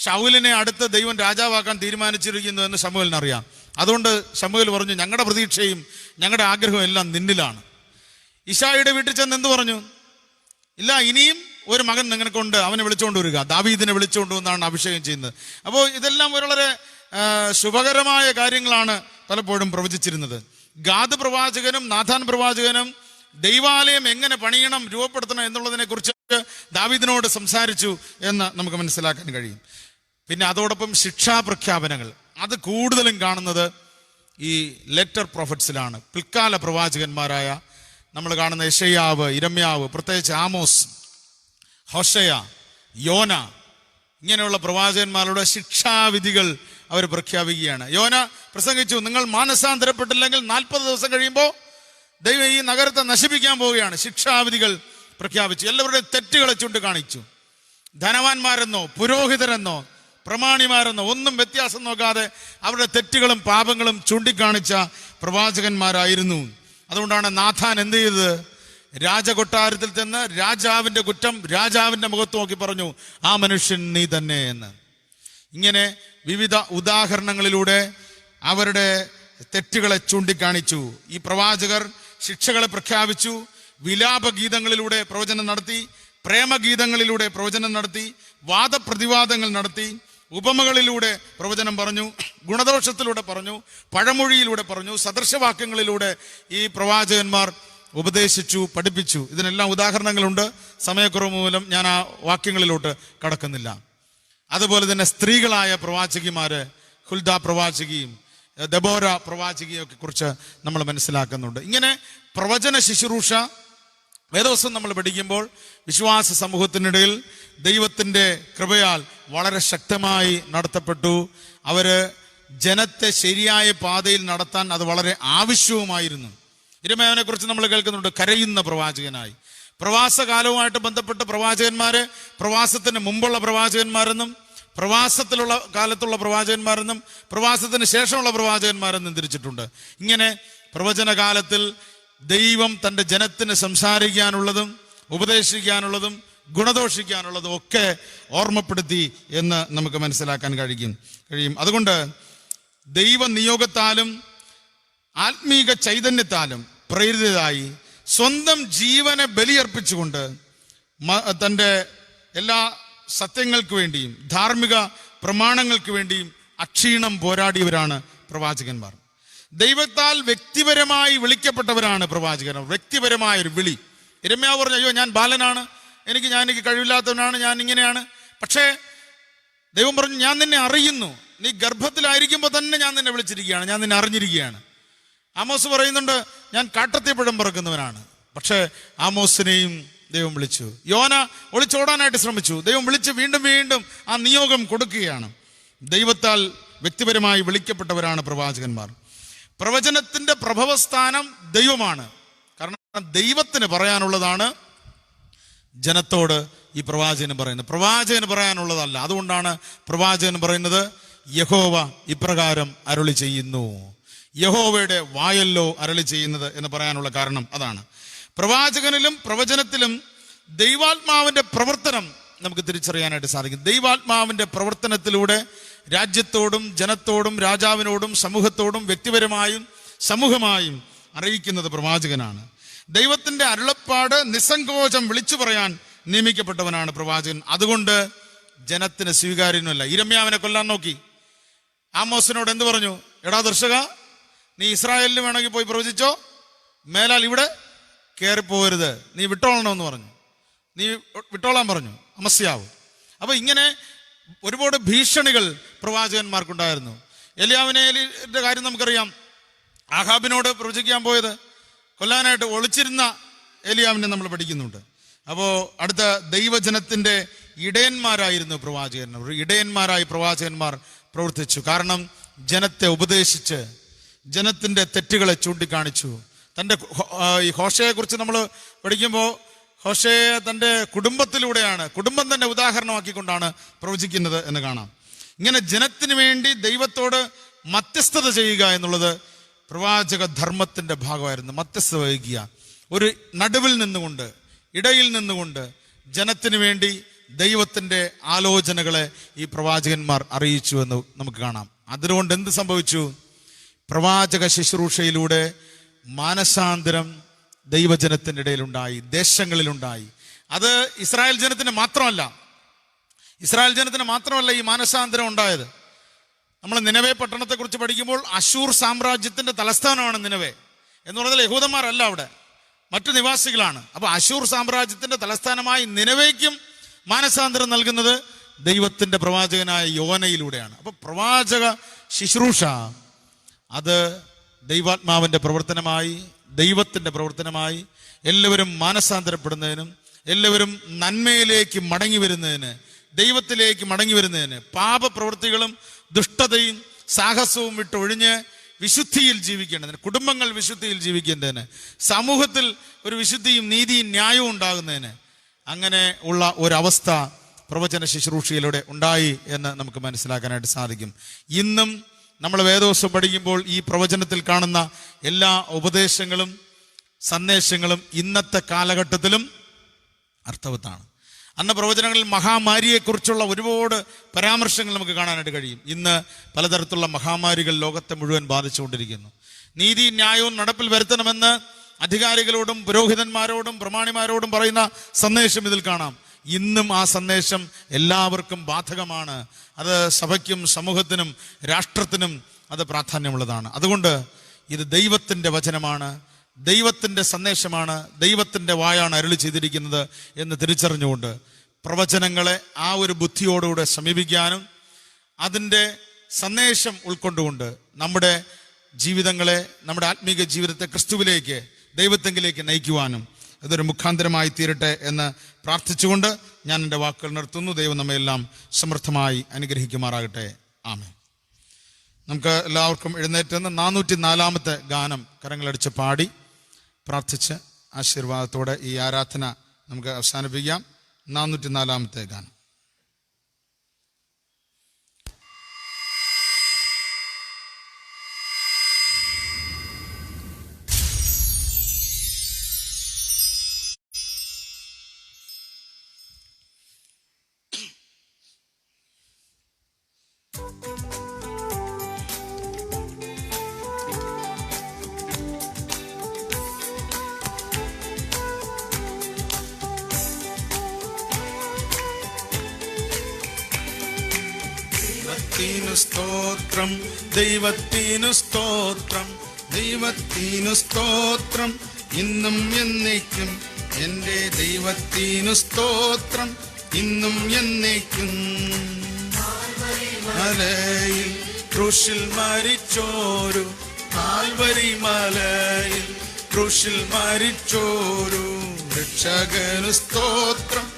ശൗലിനെ അടുത്ത് ദൈവം രാജാവാക്കാൻ തീരുമാനിച്ചിരിക്കുന്നു എന്ന് ശമൂവേലിന് അറിയാം. അതുകൊണ്ട് ശമൂവേൽ പറഞ്ഞു, ഞങ്ങളുടെ പ്രതീക്ഷയും ഞങ്ങളുടെ ആഗ്രഹവും എല്ലാം നിന്നിലാണ്. ഇശായിയുടെ വീട്ടിൽ ചെന്ന് എന്ത് പറഞ്ഞു? ഇല്ല, ഇനിയും ഒരു മകൻ നിങ്ങൾക്കുണ്ട്, അവനെ വിളിച്ചുകൊണ്ട് വരിക, ദാവീദിനെ വിളിച്ചുകൊണ്ട് വന്നാണ് അഭിഷേകം ചെയ്യുന്നത്. അപ്പോൾ ഇതെല്ലാം വളരെ ശുഭകരമായ കാര്യങ്ങളാണ് പലപ്പോഴും പ്രവചിച്ചിരുന്നത്. ഗാദ് പ്രവാചകനും നാഥാൻ പ്രവാചകനും ദൈവാലയം എങ്ങനെ പണിയണം, രൂപപ്പെടുത്തണം എന്നുള്ളതിനെ കുറിച്ച് ദാവീദിനോട് സംസാരിച്ചു എന്ന് നമുക്ക് മനസ്സിലാക്കാൻ കഴിയും. പിന്നെ അതോടൊപ്പം ശിക്ഷാപ്രഖ്യാപനങ്ങൾ, അത് കൂടുതലും കാണുന്നത് ഈ ലെറ്റർ പ്രോഫറ്റ്സിലാണ്. പിൽക്കാല പ്രവാചകന്മാരായ നമ്മൾ കാണുന്ന യെശയ്യാവ്, ഇരമ്യാവ്, പ്രത്യേകിച്ച് ആമോസ്, ഹോശയ, യോന, ഇങ്ങനെയുള്ള പ്രവാചകന്മാരുടെ ശിക്ഷാവിധികൾ അവർ പ്രഖ്യാപിക്കുകയാണ്. യോന പ്രസംഗിച്ചു, നിങ്ങൾ മാനസാന്തരപ്പെട്ടില്ലെങ്കിൽ 40 ദിവസം കഴിയുമ്പോൾ ദൈവം ഈ നഗരത്തെ നശിപ്പിക്കാൻ പോവുകയാണ്. ശിക്ഷാവിധികൾ പ്രഖ്യാപിച്ചു. എല്ലാവരുടെയും തെറ്റുകളെ ചൂണ്ടിക്കാണിച്ചു. ധനവാന്മാരെന്നോ പുരോഹിതരെന്നോ പ്രമാണിമാരെന്നോ ഒന്നും വ്യത്യാസം നോക്കാതെ അവരുടെ തെറ്റുകളും പാപങ്ങളും ചൂണ്ടിക്കാണിച്ച പ്രവാചകന്മാരായിരുന്നു. അതുകൊണ്ടാണ് നാഥാൻ എന്ത് ചെയ്തത്? രാജകൊട്ടാരത്തിൽ ചെന്ന് രാജാവിന്റെ കുറ്റം രാജാവിന്റെ മുഖത്ത് നോക്കി പറഞ്ഞു, ആ മനുഷ്യൻ നീ തന്നെ എന്ന്. ഇങ്ങനെ വിവിധ ഉദാഹരണങ്ങളിലൂടെ അവരുടെ തെറ്റുകളെ ചൂണ്ടിക്കാണിച്ചു. ഈ പ്രവാചകർ ശിക്ഷകളെ പ്രഖ്യാപിച്ചു. വിലാപഗീതങ്ങളിലൂടെ പ്രവചനം നടത്തി, പ്രേമഗീതങ്ങളിലൂടെ പ്രവചനം നടത്തി, വാദപ്രതിവാദങ്ങൾ നടത്തി, ഉപമകളിലൂടെ പ്രവചനം പറഞ്ഞു, ഗുണദോഷത്തിലൂടെ പറഞ്ഞു, പഴമൊഴിയിലൂടെ പറഞ്ഞു, സദൃശവാക്യങ്ങളിലൂടെ ഈ പ്രവാചകന്മാർ ഉപദേശിച്ചു, പഠിപ്പിച്ചു. ഇതിനെല്ലാം ഉദാഹരണങ്ങളുണ്ട്. സമയക്കുറവ് മൂലം ഞാൻ ആ വാക്യങ്ങളിലോട്ട് കടക്കുന്നില്ല. അതുപോലെ തന്നെ സ്ത്രീകളായ പ്രവാചകിമാര്, ഹുൽദ പ്രവാചകിയും ദബോര പ്രവാചകിയും ഒക്കെ കുറിച്ച് നമ്മൾ മനസ്സിലാക്കുന്നുണ്ട്. ഇങ്ങനെ പ്രവചന ശുശ്രൂഷ വേദവസം നമ്മൾ പഠിക്കുമ്പോൾ വിശ്വാസ സമൂഹത്തിനിടയിൽ ദൈവത്തിൻ്റെ കൃപയാൽ വളരെ ശക്തമായി നടത്തപ്പെട്ടു. അവര് ജനത്തെ ശരിയായ പാതയിൽ നടത്താൻ അത് വളരെ ആവശ്യവുമായിരുന്നു. ഇരമ്യാവിനെ കുറിച്ച് നമ്മൾ കേൾക്കുന്നുണ്ട്, കരയുന്ന പ്രവാചകനായി. പ്രവാസകാലവുമായിട്ട് ബന്ധപ്പെട്ട് പ്രവാചകന്മാരെ പ്രവാസത്തിന് മുമ്പുള്ള പ്രവാചകന്മാരെന്നും പ്രവാസത്തിലുള്ള കാലത്തുള്ള പ്രവാചകന്മാരെന്നും പ്രവാസത്തിന് ശേഷമുള്ള പ്രവാചകന്മാരെന്നും തിരിച്ചിട്ടുണ്ട്. ഇങ്ങനെ പ്രവചനകാലത്തിൽ ദൈവം തൻ്റെ ജനത്തിന് സംസാരിക്കാനുള്ളതും ഉപദേശിക്കാനുള്ളതും ഗുണദോഷിക്കാനുള്ളതും ഒക്കെ ഓർമ്മപ്പെടുത്തി എന്ന് നമുക്ക് മനസ്സിലാക്കാൻ കഴിയും. അതുകൊണ്ട് ദൈവനിയോഗത്താലും ആത്മീക ചൈതന്യത്താലും പ്രേരിതരായി സ്വന്തം ജീവനെ ബലിയർപ്പിച്ചുകൊണ്ട് തൻ്റെ എല്ലാ സത്യങ്ങൾക്ക് വേണ്ടിയും ധാർമ്മിക പ്രമാണങ്ങൾക്ക് വേണ്ടിയും അക്ഷീണം പോരാടിയവരാണ് പ്രവാചകന്മാർ. ദൈവത്താൽ വ്യക്തിപരമായി വിളിക്കപ്പെട്ടവരാണ് പ്രവാചകന്മാർ. വ്യക്തിപരമായ ഒരു വിളി. ഇരമ്യാവ് പറഞ്ഞു, അയ്യോ ഞാൻ ബാലനാണ്, എനിക്ക് കഴിവില്ലാത്തവനാണ്, ഞാൻ ഇങ്ങനെയാണ്. പക്ഷേ ദൈവം പറഞ്ഞു, ഞാൻ നിന്നെ അറിയുന്നു, നീ ഗർഭത്തിലായിരിക്കുമ്പോൾ തന്നെ ഞാൻ നിന്നെ വിളിച്ചിരിക്കുകയാണ്, ഞാൻ നിന്നെ അറിഞ്ഞിരിക്കുകയാണ്. ആമോസ് പറയുന്നുണ്ട്, ഞാൻ കാട്ടത്തിപ്പഴം പറക്കുന്നവനാണ്. പക്ഷേ ആമോസിനെയും ദൈവം വിളിച്ചു. യോന ഒളിച്ചോടാനായിട്ട് ശ്രമിച്ചു, ദൈവം വിളിച്ച് വീണ്ടും വീണ്ടും ആ നിയോഗം കൊടുക്കുകയാണ്. ദൈവത്താൽ വ്യക്തിപരമായി വിളിക്കപ്പെട്ടവരാണ് പ്രവാചകന്മാർ. പ്രവചനത്തിന്റെ പ്രഭവസ്ഥാനം ദൈവമാണ്. കാരണം ദൈവത്തിന് പറയാനുള്ളതാണ് ജനത്തോട് ഈ പ്രവാചകൻ പറയുന്നത്, പ്രവാചകന് പറയാനുള്ളതല്ല. അതുകൊണ്ടാണ് പ്രവാചകൻ പറയുന്നത്, യഹോവ ഇപ്രകാരം അരുളി ചെയ്യുന്നു, യഹോവയുടെ വായല്ലോ അരുളി ചെയ്യുന്നത് എന്ന് പറയാനുള്ള കാരണം അതാണ്. പ്രവാചകനിലും പ്രവചനത്തിലും ദൈവാത്മാവിന്റെ പ്രവർത്തനം നമുക്ക് തിരിച്ചറിയാനായിട്ട് സാധിക്കും. ദൈവാത്മാവിന്റെ പ്രവർത്തനത്തിലൂടെ രാജ്യത്തോടും ജനത്തോടും രാജാവിനോടും സമൂഹത്തോടും വ്യക്തിപരമായും സമൂഹമായും അറിയിക്കുന്നത് പ്രവാചകനാണ്. ദൈവത്തിന്റെ അരുളപ്പാട് നിസ്സങ്കോചം വിളിച്ചു പറയാൻ നിയമിക്കപ്പെട്ടവനാണ് പ്രവാചകൻ. അതുകൊണ്ട് ജനത്തിന് സ്വീകാര്യനല്ല. ഇരമ്യാവിനെ കൊല്ലാൻ നോക്കി. ആമോസിനോട് എന്ത് പറഞ്ഞു? എടാ ദർശക, നീ ഇസ്രായേലിന് വേണമെങ്കിൽ പോയി പ്രവചിച്ചോ, മേലാൽ ഇവിടെ കയറിപ്പോകരുത്, നീ വിട്ടോളണമെന്ന് പറഞ്ഞു. നീ വിട്ടോളാൻ പറഞ്ഞു അമസ്യാവ്. അപ്പൊ ഇങ്ങനെ ഒരുപാട് ഭീഷണികൾ പ്രവാചകന്മാർക്കുണ്ടായിരുന്നു. എലിയാവിന്റെ കാര്യം നമുക്കറിയാം. ആഹാബിനോട് പ്രവചിക്കാൻ പോയത് കൊല്ലാനായിട്ട് ഒളിച്ചിരുന്ന എലിയാവിനെ നമ്മൾ പഠിക്കുന്നുണ്ട്. അപ്പോൾ അടുത്ത ദൈവജനത്തിന്റെ ഇടയന്മാരായിരുന്നു പ്രവാചകന്മാർ. ഇടയന്മാരായി പ്രവാചകന്മാർ പ്രവർത്തിച്ചു. കാരണം ജനത്തെ ഉപദേശിച്ച് ജനത്തിന്റെ തെറ്റുകളെ ചൂണ്ടിക്കാണിച്ചു. തൻ്റെ ഈ ഹോശയെ കുറിച്ച് നമ്മൾ പഠിക്കുമ്പോൾ ഹോശയെ തൻ്റെ കുടുംബത്തിലൂടെയാണ്, കുടുംബം തന്നെ ഉദാഹരണമാക്കിക്കൊണ്ടാണ് പ്രവചിക്കുന്നത് എന്ന് കാണാം. ഇങ്ങനെ ജനത്തിന് വേണ്ടി ദൈവത്തോട് മധ്യസ്ഥത ചെയ്യുക എന്നുള്ളത് പ്രവാചക ധർമ്മത്തിന്റെ ഭാഗമായിരുന്നു. മധ്യസ്ഥത വഹിക്കുക, ഒരു നടുവിൽ നിന്നുകൊണ്ട്, ഇടയിൽ നിന്നുകൊണ്ട് ജനത്തിന് വേണ്ടി ദൈവത്തിന്റെ ആലോചനകളെ ഈ പ്രവാചകന്മാർ അറിയിച്ചു എന്ന് നമുക്ക് കാണാം. അതുകൊണ്ട് എന്ത് സംഭവിച്ചു? പ്രവാചക ശുശ്രൂഷയിലൂടെ മാനസാന്തരം ദൈവജനത്തിൻ്റെ ഇടയിലുണ്ടായി, ദേശങ്ങളിലുണ്ടായി. അത് ഇസ്രായേൽ ജനത്തിന് മാത്രമല്ല ഈ മാനസാന്തരം ഉണ്ടായത്. നമ്മൾ നിനവേ പട്ടണത്തെ കുറിച്ച് പഠിക്കുമ്പോൾ അശൂർ സാമ്രാജ്യത്തിന്റെ തലസ്ഥാനമാണ് നിനവേ എന്ന് പറഞ്ഞാൽ യഹൂദന്മാരല്ല, അവിടെ മറ്റു നിവാസികളാണ്. അപ്പൊ അശൂർ സാമ്രാജ്യത്തിന്റെ തലസ്ഥാനമായി നിനവേക്കും മാനസാന്തരം നൽകുന്നത് ദൈവത്തിന്റെ പ്രവാചകനായ യോനയിലൂടെയാണ്. അപ്പൊ പ്രവാചക ശുശ്രൂഷ അത് ദൈവാത്മാവിന്റെ പ്രവർത്തനമായി, ദൈവത്തിന്റെ പ്രവർത്തനമായി എല്ലാവരും മാനസാന്തരപ്പെടുന്നതിനും എല്ലാവരും നന്മയിലേക്ക് മടങ്ങി വരുന്നതിന്, ദൈവത്തിലേക്ക് മടങ്ങി വരുന്നതിന്, പാപപ്രവൃത്തികളും ദുഷ്ടതയും സാഹസവും വിട്ടൊഴിഞ്ഞ് വിശുദ്ധിയിൽ ജീവിക്കേണ്ടതിന്, കുടുംബങ്ങൾ വിശുദ്ധിയിൽ ജീവിക്കേണ്ടതിന്, സമൂഹത്തിൽ ഒരു വിശുദ്ധിയും നീതിയും ന്യായവും ഉണ്ടാകുന്നതിന്, അങ്ങനെ ഉള്ള ഒരവസ്ഥ പ്രവചന ശുശ്രൂഷയിലൂടെ ഉണ്ടായി എന്ന് നമുക്ക് മനസ്സിലാക്കാനായിട്ട് സാധിക്കും. ഇന്നും നമ്മൾ വേദോസം പഠിക്കുമ്പോൾ ഈ പ്രവചനത്തിൽ കാണുന്ന എല്ലാ ഉപദേശങ്ങളും സന്ദേശങ്ങളും ഇന്നത്തെ കാലഘട്ടത്തിലും അർത്ഥവത്താണ്. അന്ന് പ്രവചനങ്ങളിൽ മഹാമാരിയെക്കുറിച്ചുള്ള ഒരുപാട് പരാമർശങ്ങൾ നമുക്ക് കാണാനായിട്ട് കഴിയും. ഇന്ന് പലതരത്തിലുള്ള മഹാമാരികൾ ലോകത്തെ മുഴുവൻ ബാധിച്ചുകൊണ്ടിരിക്കുന്നു. നീതി ന്യായവും നടപ്പിൽ വരുത്തണമെന്ന് അധികാരികളോടും പുരോഹിതന്മാരോടും പ്രമാണിമാരോടും പറയുന്ന സന്ദേശം ഇതിൽ കാണാം. ഇന്നും ആ സന്ദേശം എല്ലാവർക്കും ബാധകമാണ്. അത് സഭയ്ക്കും സമൂഹത്തിനും രാഷ്ട്രത്തിനും അത് പ്രാധാന്യമുള്ളതാണ്. അതുകൊണ്ട് ഇത് ദൈവത്തിൻ്റെ വചനമാണ്, ദൈവത്തിൻ്റെ സന്ദേശമാണ്, ദൈവത്തിൻ്റെ വായാണ് അരുളി ചെയ്തിരിക്കുന്നത് എന്ന് തിരിച്ചറിഞ്ഞുകൊണ്ട് പ്രവചനങ്ങളെ ആ ഒരു ബുദ്ധിയോടുകൂടെ സമീപിക്കാനും അതിൻ്റെ സന്ദേശം ഉൾക്കൊണ്ടുകൊണ്ട് നമ്മുടെ ജീവിതങ്ങളെ, നമ്മുടെ ആത്മീക ജീവിതത്തെ ക്രിസ്തുവിലേക്ക്, ദൈവത്തെങ്കിലേക്ക് നയിക്കുവാനും ഇതൊരു മുഖാന്തരമായി തീരട്ടെ എന്ന് പ്രാർത്ഥിച്ചുകൊണ്ട് ഞാൻ എൻ്റെ വാക്കുകൾ നിർത്തുന്നു. ദൈവം നമ്മയെല്ലാം സമൃദ്ധമായി അനുഗ്രഹിക്കുമാറാകട്ടെ. ആമേൻ. നമുക്ക് എല്ലാവർക്കും എഴുന്നേറ്റ് നിന്ന് 404 ഗാനം കരങ്ങളടിച്ച് പാടി പ്രാർത്ഥിച്ച് ആശീർവാദത്തോടെ ഈ ആരാധന നമുക്ക് അവസാനിപ്പിക്കാം. 404 ഗാനം. സ്തോത്രം, ദൈവത്തിനു സ്തോത്രം, ദൈവത്തിനു സ്തോത്രം, ഇന്നും എന്നേക്കും. എൻ്റെ ദൈവത്തിനു സ്തോത്രം, ഇന്നും എന്നേക്കും. മലയിൽ ക്രൂശിൽ മരിച്ചോരു, കാൽവരി മലയിൽ ക്രൂശിൽ മരിച്ചോരു രക്ഷകനു സ്തോത്രം,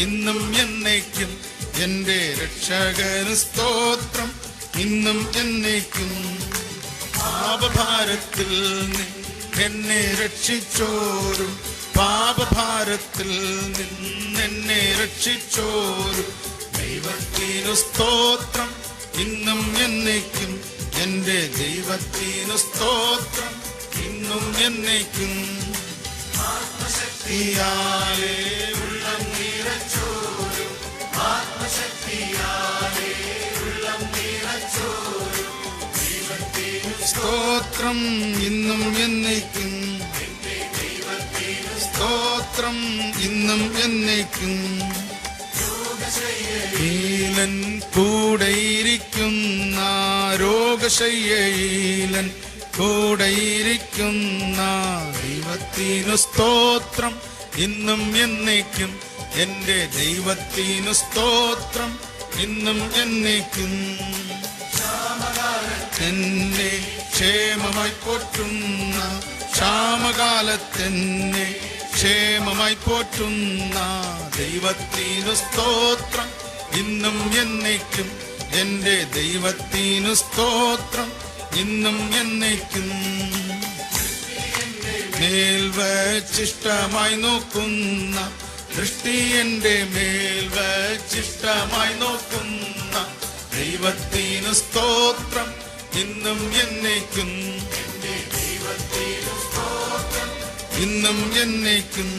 ഇന്നും എന്നേക്കും. എൻ്റെ രക്ഷകനു സ്തോത്രം, ഇന്നും എന്നേക്കും. പാപഭാരത്തിൽ നിന്നെ രക്ഷിച്ചോരും, പാപഭാരത്തിൽ നിന്നെ രക്ഷിച്ചോരും ദൈവത്തിനു സ്തോത്രം, ഇന്നും എന്നേക്കും. എൻ്റെ ദൈവത്തിനു സ്തോത്രം, ഇന്നും എന്നേക്കും. ആത്മശക്തിയാലേ ഉള്ളം നിറച്ചോരും, ആത്മശക്തിയാലേ ഉള്ളം നിറച്ചോരും ദൈവത്തിനു സ്തോത്രം, ഇന്നും എന്നേക്കും. സ്തോത്രം, ഇന്നും എന്നേക്കും. നീലൻ കൂടെയിരിക്കുന്ന രോഗശയ്യയിലൻ കൂടെയിരിക്കുന്ന ദൈവത്തിനു സ്തോത്രം ഇന്നും എന്നേക്കും. എൻ്റെ ദൈവത്തിനു സ്തോത്രം ഇന്നും എന്നേക്കും. എന്നെ ക്ഷേമമായി പോറ്റുന്ന, ക്ഷാമകാലത്തെന്നെ ക്ഷേമമായി പോറ്റുന്ന ദൈവത്തിനു സ്തോത്രം ഇന്നും എന്നേക്കും. എൻ്റെ ദൈവത്തിനു സ്തോത്രം ഇന്നും എന്നേക്കും. മേൽ വച്ചിഷ്ടമായി നോക്കുന്ന, ദൃഷ്ടി എൻ്റെ മേൽ വച്ചിഷ്ടമായി നോക്കുന്ന ദൈവത്തിനു സ്തോത്രം ഇന്നും എന്നേക്കും. ഇന്നും എന്നേക്കും.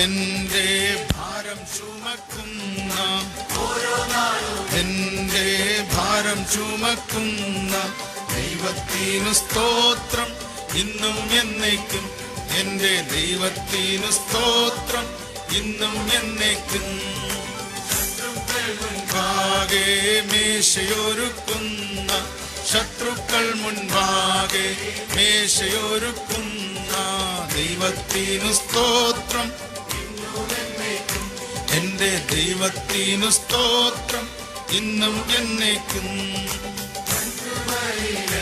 എൻ്റെ ഭാരം ചുമക്കുന്ന, എൻ്റെ ഭാരം ചുമക്കുന്ന ദൈവത്തിനു സ്തോത്രം ഇന്നും എന്നേക്കും. എൻ്റെ ദൈവത്തിനു സ്തോത്രം ഇന്നും എന്നേക്കും. മുൻപാകെ മേശയൊരുക്കുന്ന, ശത്രുക്കൾ മുൻപാകെ മേശയൊരുക്കുന്ന ദൈവത്തിനു സ്തോത്രം. എൻ്റെ ദൈവത്തിനു സ്തോത്രം ഇന്നും എന്നേക്കും.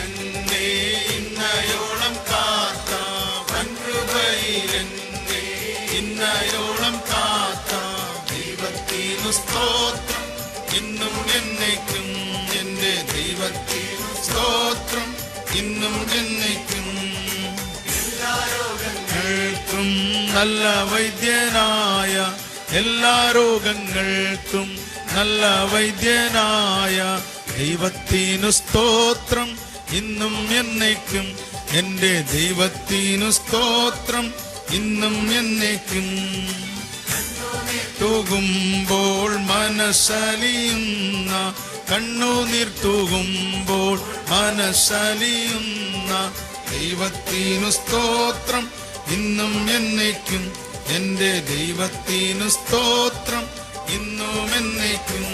എന്നെ ഇന്നയോളം കാത്ത, വൻകൃപയിലെന്നെ ഇന്നയോളം കാത്ത ദൈവത്തിനു സ്തോത്രം ഇന്നും എന്നേക്കും. എൻ്റെ ദൈവത്തിനു സ്തോത്രം ഇന്നും എന്നേക്കും. എല്ലാ രോഗങ്ങൾക്കും നല്ല വൈദ്യനായ, എല്ലാ രോഗങ്ങൾക്കും നല്ല വൈദ്യനായ ദൈവത്തിനു സ്തോത്രം ഇന്നും എന്നേക്കും. എൻ്റെ ദൈവത്തിനു സ്തോത്രം ഇന്നും എന്നേക്കും. തൂകുമ്പോൾ മനസ്സലിയുന്ന, കണ്ണുനീർ തൂകുമ്പോൾ മനസ്സലിയുന്ന ദൈവത്തിനു സ്തോത്രം ഇന്നും എന്നേക്കും. എൻ്റെ ദൈവത്തിനു സ്തോത്രം ഇന്നും എന്നേക്കും.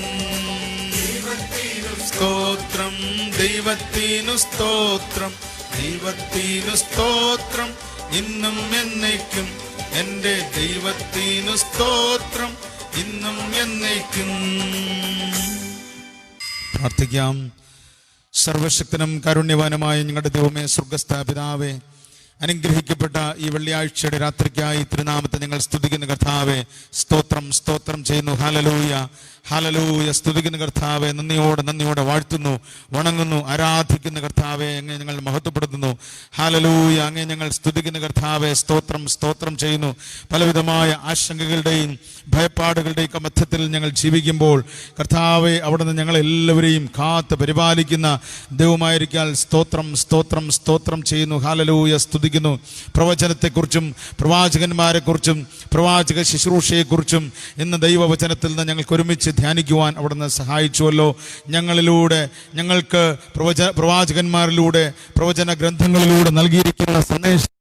സ്തോത്രം, ദൈവത്തിനു സ്തോത്രം, ദൈവത്തിനു സ്തോത്രം ഇന്നും എന്നേക്കും. എൻ്റെ ദൈവത്തിനു സ്തോത്രം ഇന്നും എന്നേക്കും. പ്രാർത്ഥിക്കാം. സർവശക്തനും കാരുണ്യവാനുമായ ഞങ്ങളുടെ ദൈവമേ, സ്വർഗ്ഗസ്ഥ പിതാവേ, അനുഗ്രഹിക്കപ്പെട്ട ഈ വെള്ളിയാഴ്ചയുടെ രാത്രിക്കായി തിരുനാമത്തെ ഞങ്ങൾ സ്തുതിക്കുന്ന കർത്താവേ, സ്തോത്രം സ്തോത്രം ചെയ്യുന്നു. Hallelujah hallelujah. സ്തുതിക്കുന്ന കർത്താവേ, നന്ദിയോടെ വാഴ്ത്തുന്നു, വണങ്ങുന്നു, ആരാധിക്കുന്ന കർത്താവേ, അങ്ങേ ഞങ്ങൾ മഹത്വപ്പെടുത്തുന്നു. ഹല്ലേലൂയ. അങ്ങേ ഞങ്ങൾ സ്തുതിക്കുന്ന കർത്താവേ, സ്തോത്രം സ്തോത്രം ചെയ്യുന്നു. പലവിധമായ ആശങ്കകളുടെയും ഭയപ്പാടുകളുടെയും മധ്യത്തിൽ ഞങ്ങൾ ജീവിക്കുമ്പോൾ കർത്താവേ, അവിടുന്ന് ഞങ്ങളെല്ലാവരെയും കാത്ത് പരിപാലിക്കുന്ന ദൈവമായിരിക്കാൻ സ്തോത്രം സ്തോത്രം സ്തോത്രം ചെയ്യുന്നു. ഹല്ലേലൂയ. സ്തുതിക്കുന്നു. പ്രവചനത്തെക്കുറിച്ചും പ്രവാചകന്മാരെക്കുറിച്ചും പ്രവാചക ശുശ്രൂഷയെക്കുറിച്ചും ഇന്ന് ദൈവവചനത്തിൽ നിന്ന് ഞങ്ങൾക്ക് ഒരുമിച്ച് ധ്യാനിക്കുവാൻ അവിടുന്ന് സഹായിച്ചുവല്ലോ. ഞങ്ങളിലൂടെ, ഞങ്ങൾക്ക് പ്രവാചകന്മാരിലൂടെ, പ്രവചന ഗ്രന്ഥങ്ങളിലൂടെ നൽകിയിരിക്കുന്ന സന്ദേശം